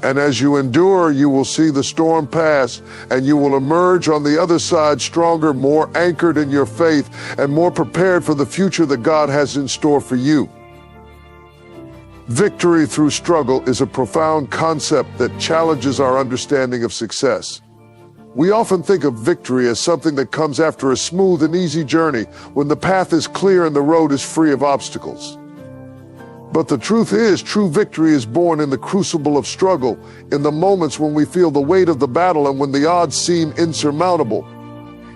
And as you endure, you will see the storm pass, and you will emerge on the other side stronger, more anchored in your faith, and more prepared for the future that God has in store for you. Victory through struggle is a profound concept that challenges our understanding of success. We often think of victory as something that comes after a smooth and easy journey, when the path is clear and the road is free of obstacles. But the truth is, true victory is born in the crucible of struggle, in the moments when we feel the weight of the battle and when the odds seem insurmountable.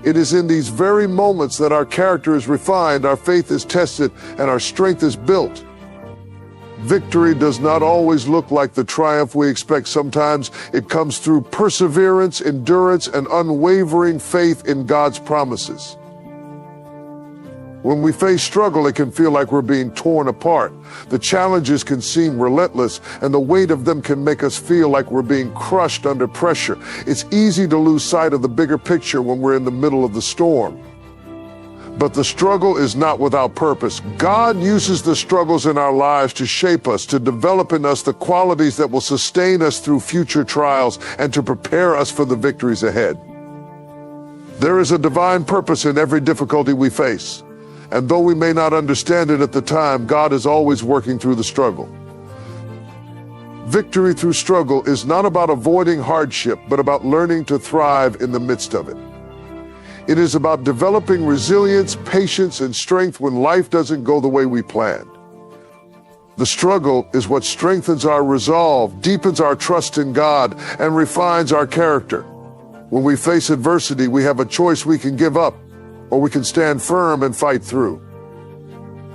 It is in these very moments that our character is refined, our faith is tested, and our strength is built. Victory does not always look like the triumph we expect. Sometimes it comes through perseverance, endurance, and unwavering faith in God's promises. When we face struggle, it can feel like we're being torn apart. The challenges can seem relentless, and the weight of them can make us feel like we're being crushed under pressure. It's easy to lose sight of the bigger picture when we're in the middle of the storm. But the struggle is not without purpose. God uses the struggles in our lives to shape us, to develop in us the qualities that will sustain us through future trials and to prepare us for the victories ahead. There is a divine purpose in every difficulty we face. And though we may not understand it at the time, God is always working through the struggle. Victory through struggle is not about avoiding hardship, but about learning to thrive in the midst of it. It is about developing resilience, patience, and strength when life doesn't go the way we planned. The struggle is what strengthens our resolve, deepens our trust in God, and refines our character. When we face adversity, we have a choice: we can give up, or we can stand firm and fight through.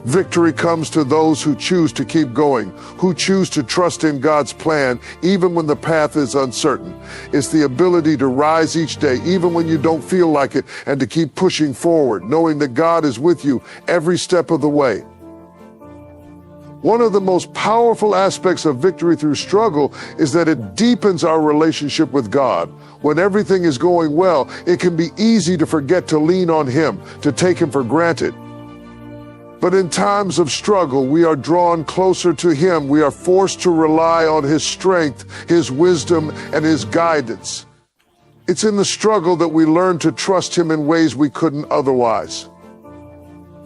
Victory comes to those who choose to keep going, who choose to trust in God's plan, even when the path is uncertain. It's the ability to rise each day, even when you don't feel like it, and to keep pushing forward, knowing that God is with you every step of the way. One of the most powerful aspects of victory through struggle is that it deepens our relationship with God. When everything is going well, it can be easy to forget to lean on Him, to take Him for granted. But in times of struggle, we are drawn closer to Him. We are forced to rely on His strength, His wisdom, and His guidance. It's in the struggle that we learn to trust Him in ways we couldn't otherwise.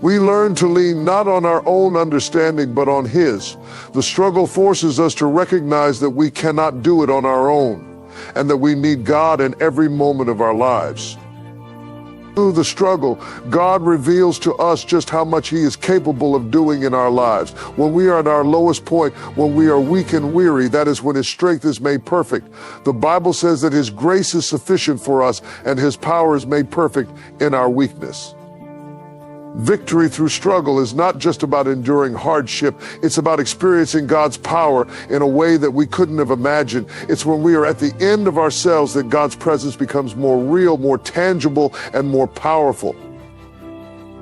We learn to lean not on our own understanding, but on His. The struggle forces us to recognize that we cannot do it on our own, and that we need God in every moment of our lives. Through the struggle, God reveals to us just how much He is capable of doing in our lives. When we are at our lowest point, when we are weak and weary, that is when His strength is made perfect. The Bible says that His grace is sufficient for us, and His power is made perfect in our weakness. Victory through struggle is not just about enduring hardship. It's about experiencing God's power in a way that we couldn't have imagined. It's when we are at the end of ourselves that God's presence becomes more real, more tangible, and more powerful.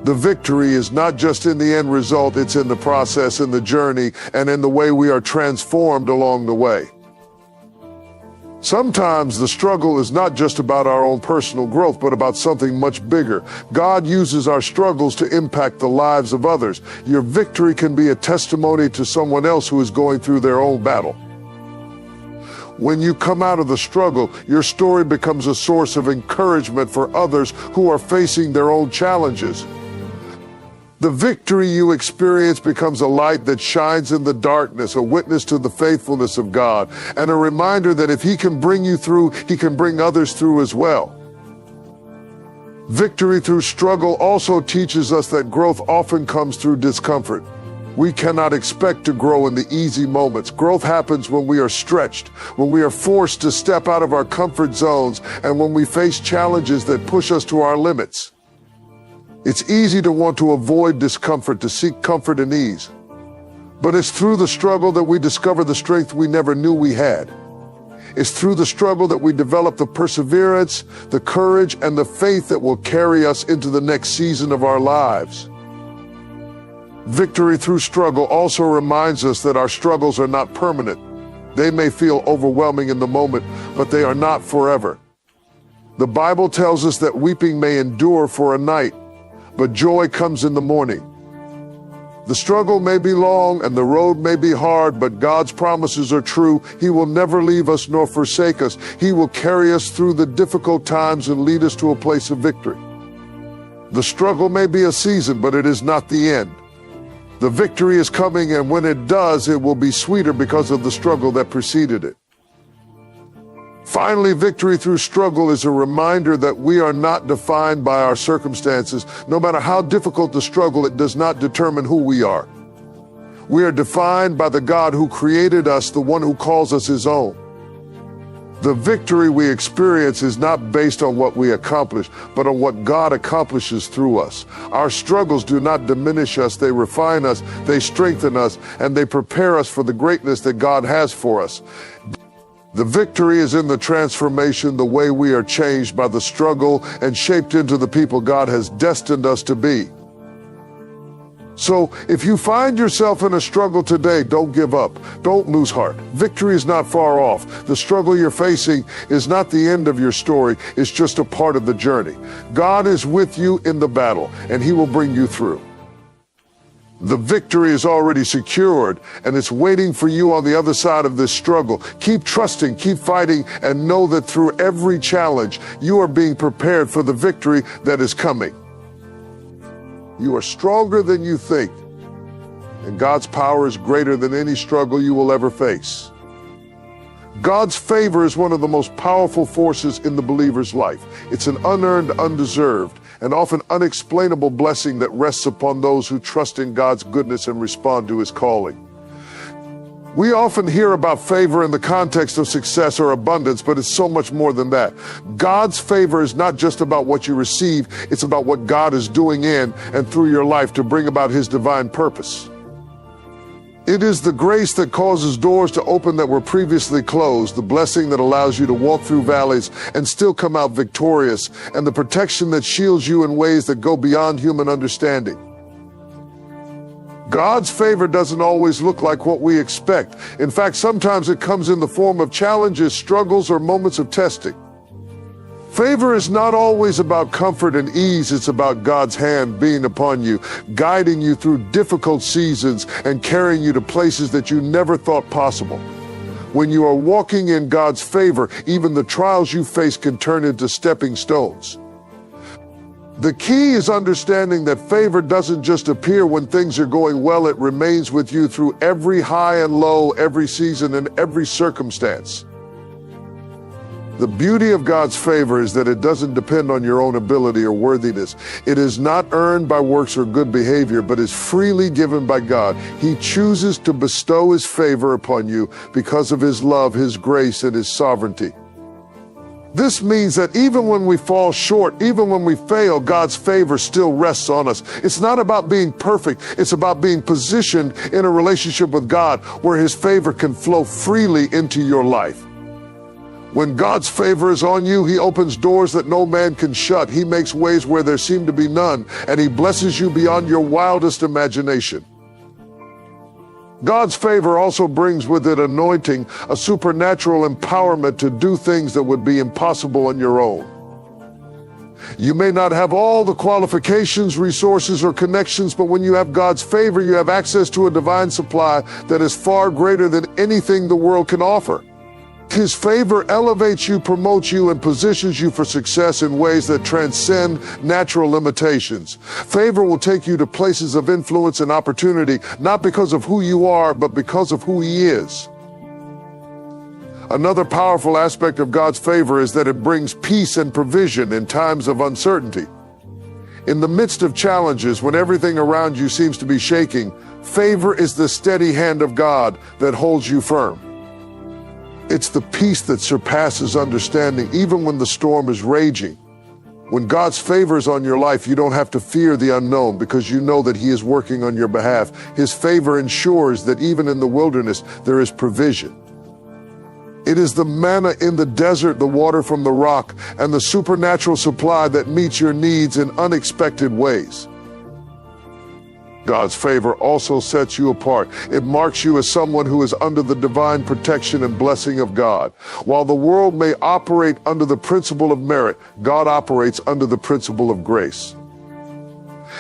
The victory is not just in the end result, it's in the process, in the journey, and in the way we are transformed along the way. Sometimes the struggle is not just about our own personal growth, but about something much bigger. God uses our struggles to impact the lives of others. Your victory can be a testimony to someone else who is going through their own battle. When you come out of the struggle, your story becomes a source of encouragement for others who are facing their own challenges. The victory you experience becomes a light that shines in the darkness, a witness to the faithfulness of God, and a reminder that if He can bring you through, He can bring others through as well. Victory through struggle also teaches us that growth often comes through discomfort. We cannot expect to grow in the easy moments. Growth happens when we are stretched, when we are forced to step out of our comfort zones, and when we face challenges that push us to our limits. It's easy to want to avoid discomfort, to seek comfort and ease. But it's through the struggle that we discover the strength we never knew we had. It's through the struggle that we develop the perseverance, the courage, and the faith that will carry us into the next season of our lives. Victory through struggle also reminds us that our struggles are not permanent. They may feel overwhelming in the moment, but they are not forever. The Bible tells us that weeping may endure for a night, but joy comes in the morning. The struggle may be long and the road may be hard, but God's promises are true. He will never leave us nor forsake us. He will carry us through the difficult times and lead us to a place of victory. The struggle may be a season, but it is not the end. The victory is coming, and when it does, it will be sweeter because of the struggle that preceded it. Finally, victory through struggle is a reminder that we are not defined by our circumstances. No matter how difficult the struggle, it does not determine who we are. We are defined by the God who created us, the one who calls us His own. The victory we experience is not based on what we accomplish, but on what God accomplishes through us. Our struggles do not diminish us, they refine us, they strengthen us, and they prepare us for the greatness that God has for us. The victory is in the transformation, the way we are changed by the struggle and shaped into the people God has destined us to be. So if you find yourself in a struggle today, don't give up. Don't lose heart. Victory is not far off. The struggle you're facing is not the end of your story. It's just a part of the journey. God is with you in the battle, and He will bring you through. The victory is already secured, and it's waiting for you on the other side of this struggle. Keep trusting, keep fighting, and know that through every challenge, you are being prepared for the victory that is coming. You are stronger than you think, and God's power is greater than any struggle you will ever face. God's favor is one of the most powerful forces in the believer's life. It's an unearned, undeserved, and often unexplainable blessing that rests upon those who trust in God's goodness and respond to his calling. We often hear about favor in the context of success or abundance, but it's so much more than that. God's favor is not just about what you receive, it's about what God is doing in and through your life to bring about his divine purpose. It is the grace that causes doors to open that were previously closed, the blessing that allows you to walk through valleys and still come out victorious, and the protection that shields you in ways that go beyond human understanding. God's favor doesn't always look like what we expect. In fact, sometimes it comes in the form of challenges, struggles, or moments of testing. Favor is not always about comfort and ease. It's about God's hand being upon you, guiding you through difficult seasons and carrying you to places that you never thought possible. When you are walking in God's favor, even the trials you face can turn into stepping stones. The key is understanding that favor doesn't just appear when things are going well. It remains with you through every high and low, every season, and every circumstance. The beauty of God's favor is that it doesn't depend on your own ability or worthiness. It is not earned by works or good behavior, but is freely given by God. He chooses to bestow his favor upon you because of his love, his grace, and his sovereignty. This means that even when we fall short, even when we fail, God's favor still rests on us. It's not about being perfect. It's about being positioned in a relationship with God where his favor can flow freely into your life. When God's favor is on you, he opens doors that no man can shut. He makes ways where there seem to be none, and he blesses you beyond your wildest imagination. God's favor also brings with it anointing, a supernatural empowerment to do things that would be impossible on your own. You may not have all the qualifications, resources, or connections, but when you have God's favor, you have access to a divine supply that is far greater than anything the world can offer. His favor elevates you, promotes you, and positions you for success in ways that transcend natural limitations. Favor will take you to places of influence and opportunity, not because of who you are, but because of who he is. Another powerful aspect of God's favor is that it brings peace and provision in times of uncertainty. In the midst of challenges, when everything around you seems to be shaking, favor is the steady hand of God that holds you firm. It's the peace that surpasses understanding, even when the storm is raging. When God's favor is on your life, you don't have to fear the unknown because you know that he is working on your behalf. His favor ensures that even in the wilderness, there is provision. It is the manna in the desert, the water from the rock, and the supernatural supply that meets your needs in unexpected ways. God's favor also sets you apart. It marks you as someone who is under the divine protection and blessing of God. While the world may operate under the principle of merit, God operates under the principle of grace.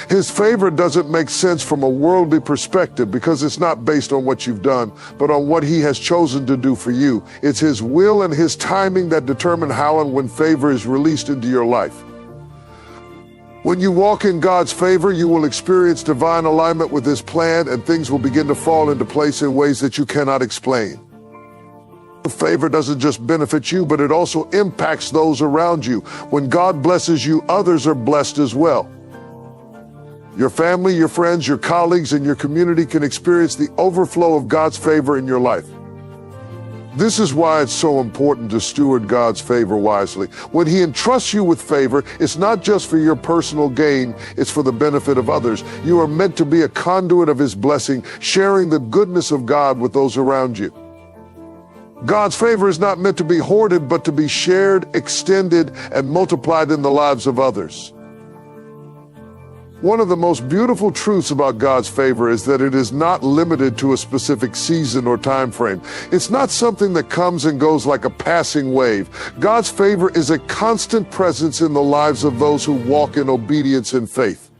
His favor doesn't make sense from a worldly perspective because it's not based on what you've done, but on what he has chosen to do for you. It's his will and his timing that determine how and when favor is released into your life. When you walk in God's favor, you will experience divine alignment with his plan, and things will begin to fall into place in ways that you cannot explain. Favor doesn't just benefit you, but it also impacts those around you. When God blesses you, others are blessed as well. Your family, your friends, your colleagues, and your community can experience the overflow of God's favor in your life. This is why it's so important to steward God's favor wisely. When he entrusts you with favor, it's not just for your personal gain, it's for the benefit of others. You are meant to be a conduit of his blessing, sharing the goodness of God with those around you. God's favor is not meant to be hoarded, but to be shared, extended, and multiplied in the lives of others. One of the most beautiful truths about God's favor is that it is not limited to a specific season or time frame. It's not something that comes and goes like a passing wave. God's favor is a constant presence in the lives of those who walk in obedience and faith.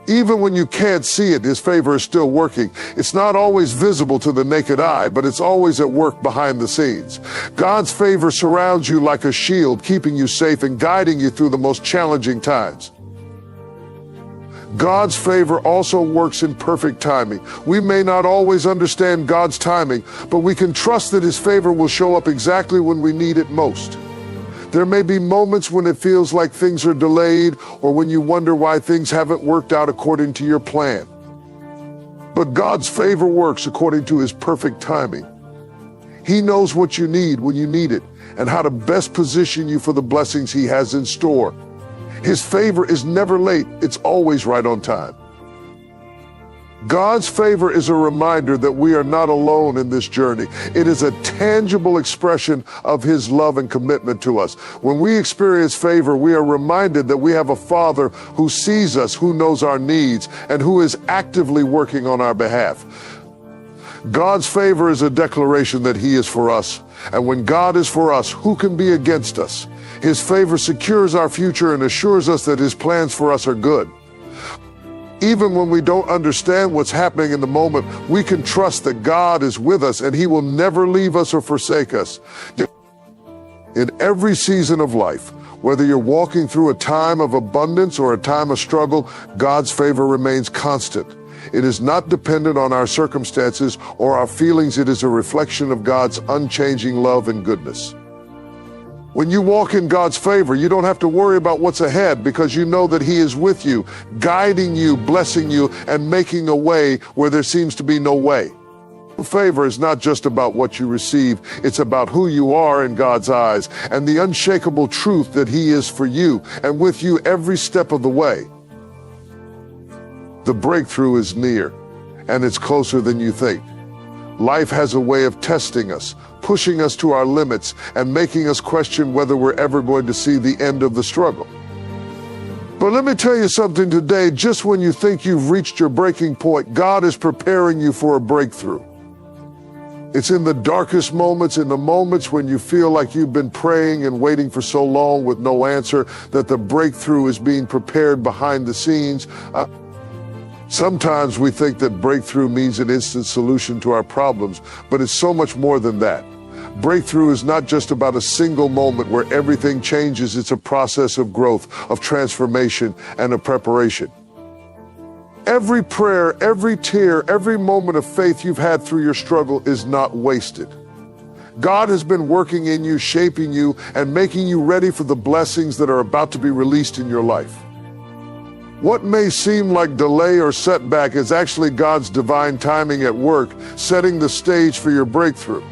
Even when you can't see it, his favor is still working. It's not always visible to the naked eye, but it's always at work behind the scenes. God's favor surrounds you like a shield, keeping you safe and guiding you through the most challenging times. God's favor also works in perfect timing. We may not always understand God's timing, but we can trust that His favor will show up exactly when we need it most. There may be moments when it feels like things are delayed or when you wonder why things haven't worked out according to your plan. But God's favor works according to His perfect timing. He knows what you need when you need it and how to best position you for the blessings He has in store. His favor is never late, it's always right on time. God's favor is a reminder that we are not alone in this journey. It is a tangible expression of His love and commitment to us. When we experience favor, we are reminded that we have a Father who sees us, who knows our needs, and who is actively working on our behalf. God's favor is a declaration that He is for us. And when God is for us, who can be against us? His favor secures our future and assures us that His plans for us are good. Even when we don't understand what's happening in the moment, we can trust that God is with us and He will never leave us or forsake us. In every season of life, whether you're walking through a time of abundance or a time of struggle, God's favor remains constant. It is not dependent on our circumstances or our feelings. It is a reflection of God's unchanging love and goodness. When you walk in God's favor, you don't have to worry about what's ahead because you know that He is with you, guiding you, blessing you, and making a way where there seems to be no way. Favor is not just about what you receive, it's about who you are in God's eyes and the unshakable truth that He is for you and with you every step of the way. The breakthrough is near, and it's closer than you think. Life has a way of testing us, pushing us to our limits, and making us question whether we're ever going to see the end of the struggle. But let me tell you something today, just when you think you've reached your breaking point, God is preparing you for a breakthrough. It's in the darkest moments, in the moments when you feel like you've been praying and waiting for so long with no answer, that the breakthrough is being prepared behind the scenes. Sometimes we think that breakthrough means an instant solution to our problems, but it's so much more than that. Breakthrough is not just about a single moment where everything changes. It's a process of growth, of transformation, and of preparation. Every prayer, every tear, every moment of faith you've had through your struggle is not wasted. God has been working in you, shaping you, and making you ready for the blessings that are about to be released in your life. What may seem like delay or setback is actually God's divine timing at work, setting the stage for your breakthrough.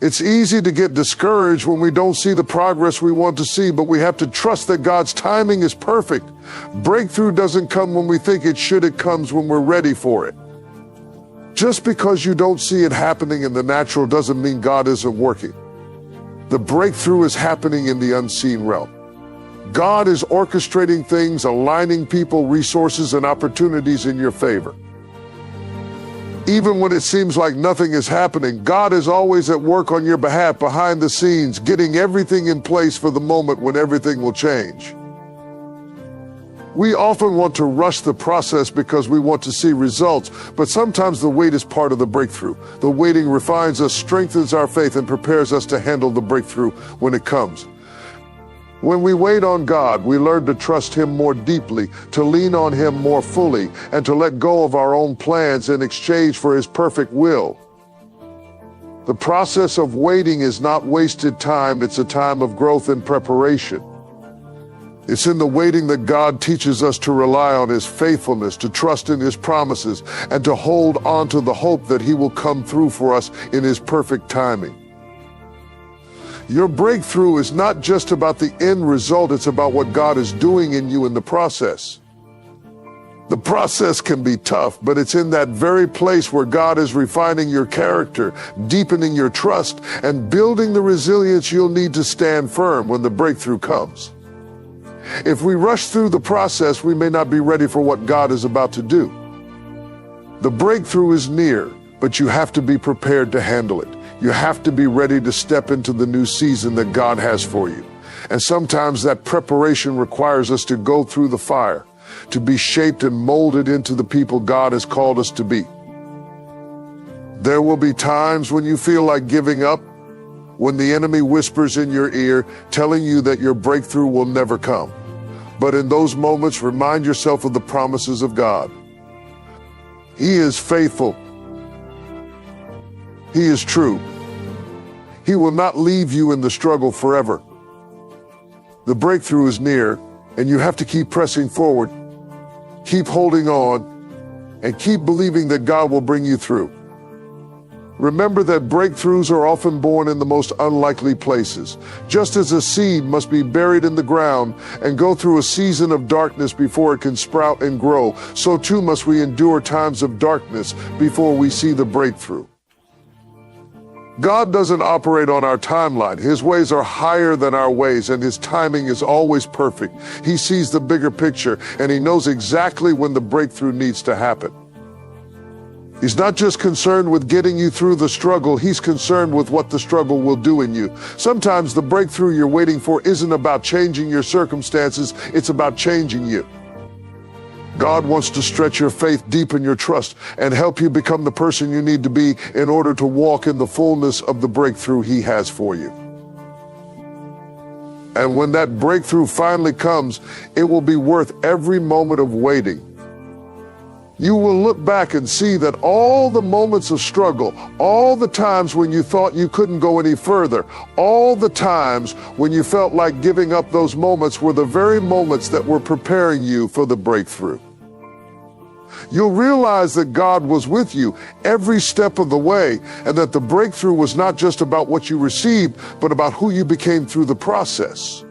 It's easy to get discouraged when we don't see the progress we want to see, but we have to trust that God's timing is perfect. Breakthrough doesn't come when we think it should, it comes when we're ready for it. Just because you don't see it happening in the natural doesn't mean God isn't working. The breakthrough is happening in the unseen realm. God is orchestrating things, aligning people, resources, and opportunities in your favor. Even when it seems like nothing is happening, God is always at work on your behalf behind the scenes, getting everything in place for the moment when everything will change. We often want to rush the process because we want to see results, but sometimes the wait is part of the breakthrough. The waiting refines us, strengthens our faith, and prepares us to handle the breakthrough when it comes. When we wait on God, we learn to trust Him more deeply, to lean on Him more fully, and to let go of our own plans in exchange for His perfect will. The process of waiting is not wasted time, it's a time of growth and preparation. It's in the waiting that God teaches us to rely on His faithfulness, to trust in His promises, and to hold on to the hope that He will come through for us in His perfect timing. Your breakthrough is not just about the end result, it's about what God is doing in you in the process. The process can be tough, but it's in that very place where God is refining your character, deepening your trust, and building the resilience you'll need to stand firm when the breakthrough comes. If we rush through the process, we may not be ready for what God is about to do. The breakthrough is near, but you have to be prepared to handle it. You have to be ready to step into the new season that God has for you. And sometimes that preparation requires us to go through the fire, to be shaped and molded into the people God has called us to be. There will be times when you feel like giving up, when the enemy whispers in your ear, telling you that your breakthrough will never come. But in those moments, remind yourself of the promises of God. He is faithful. He is true. He will not leave you in the struggle forever. The breakthrough is near, and you have to keep pressing forward, keep holding on, and keep believing that God will bring you through. Remember that breakthroughs are often born in the most unlikely places. Just as a seed must be buried in the ground and go through a season of darkness before it can sprout and grow, so too must we endure times of darkness before we see the breakthrough. God doesn't operate on our timeline. His ways are higher than our ways, and his timing is always perfect. He sees the bigger picture, and he knows exactly when the breakthrough needs to happen. He's not just concerned with getting you through the struggle, he's concerned with what the struggle will do in you. Sometimes the breakthrough you're waiting for isn't about changing your circumstances, it's about changing you. God wants to stretch your faith, deepen your trust, and help you become the person you need to be in order to walk in the fullness of the breakthrough he has for you. And when that breakthrough finally comes, it will be worth every moment of waiting. You will look back and see that all the moments of struggle, all the times when you thought you couldn't go any further, all the times when you felt like giving up, those moments were the very moments that were preparing you for the breakthrough. You'll realize that God was with you every step of the way, and that the breakthrough was not just about what you received, but about who you became through the process.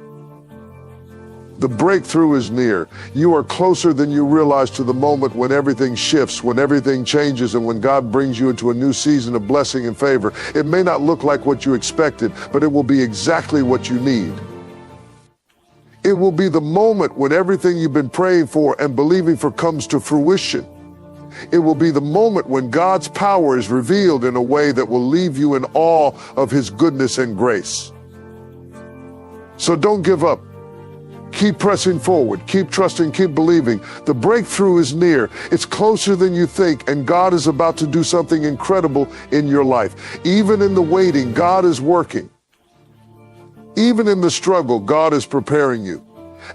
The breakthrough is near. You are closer than you realize to the moment when everything shifts, when everything changes, and when God brings you into a new season of blessing and favor. It may not look like what you expected, but it will be exactly what you need. It will be the moment when everything you've been praying for and believing for comes to fruition. It will be the moment when God's power is revealed in a way that will leave you in awe of his goodness and grace. So don't give up. Keep pressing forward, keep trusting, keep believing. The breakthrough is near. It's closer than you think, and God is about to do something incredible in your life. Even in the waiting, God is working. Even in the struggle, God is preparing you.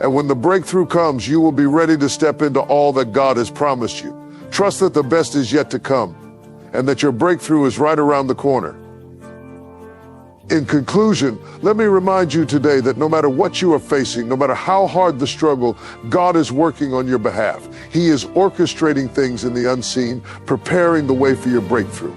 And when the breakthrough comes, you will be ready to step into all that God has promised you. Trust that the best is yet to come, and that your breakthrough is right around the corner. In conclusion, let me remind you today that no matter what you are facing, no matter how hard the struggle, God is working on your behalf. He is orchestrating things in the unseen, preparing the way for your breakthrough.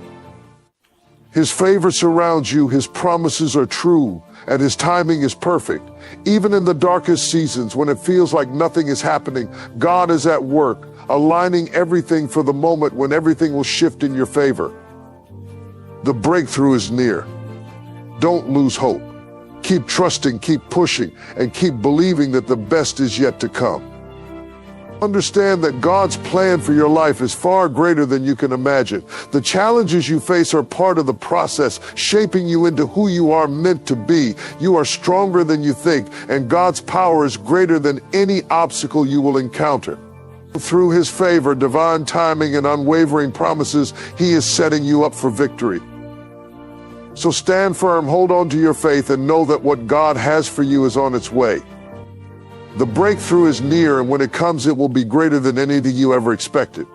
His favor surrounds you, his promises are true, and his timing is perfect. Even in the darkest seasons, when it feels like nothing is happening, God is at work, aligning everything for the moment when everything will shift in your favor. The breakthrough is near. Don't lose hope. Keep trusting, keep pushing, and keep believing that the best is yet to come. Understand that God's plan for your life is far greater than you can imagine. The challenges you face are part of the process, shaping you into who you are meant to be. You are stronger than you think, and God's power is greater than any obstacle you will encounter. Through his favor, divine timing, and unwavering promises, he is setting you up for victory. So stand firm, hold on to your faith, and know that what God has for you is on its way. The breakthrough is near, and when it comes, it will be greater than anything you ever expected.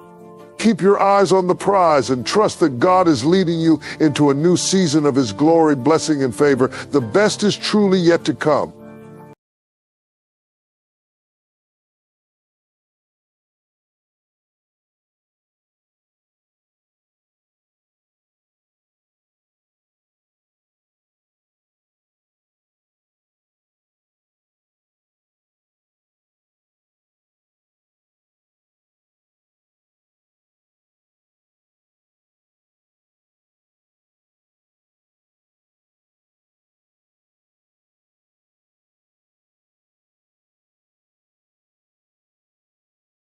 Keep your eyes on the prize and trust that God is leading you into a new season of his glory, blessing, and favor. The best is truly yet to come.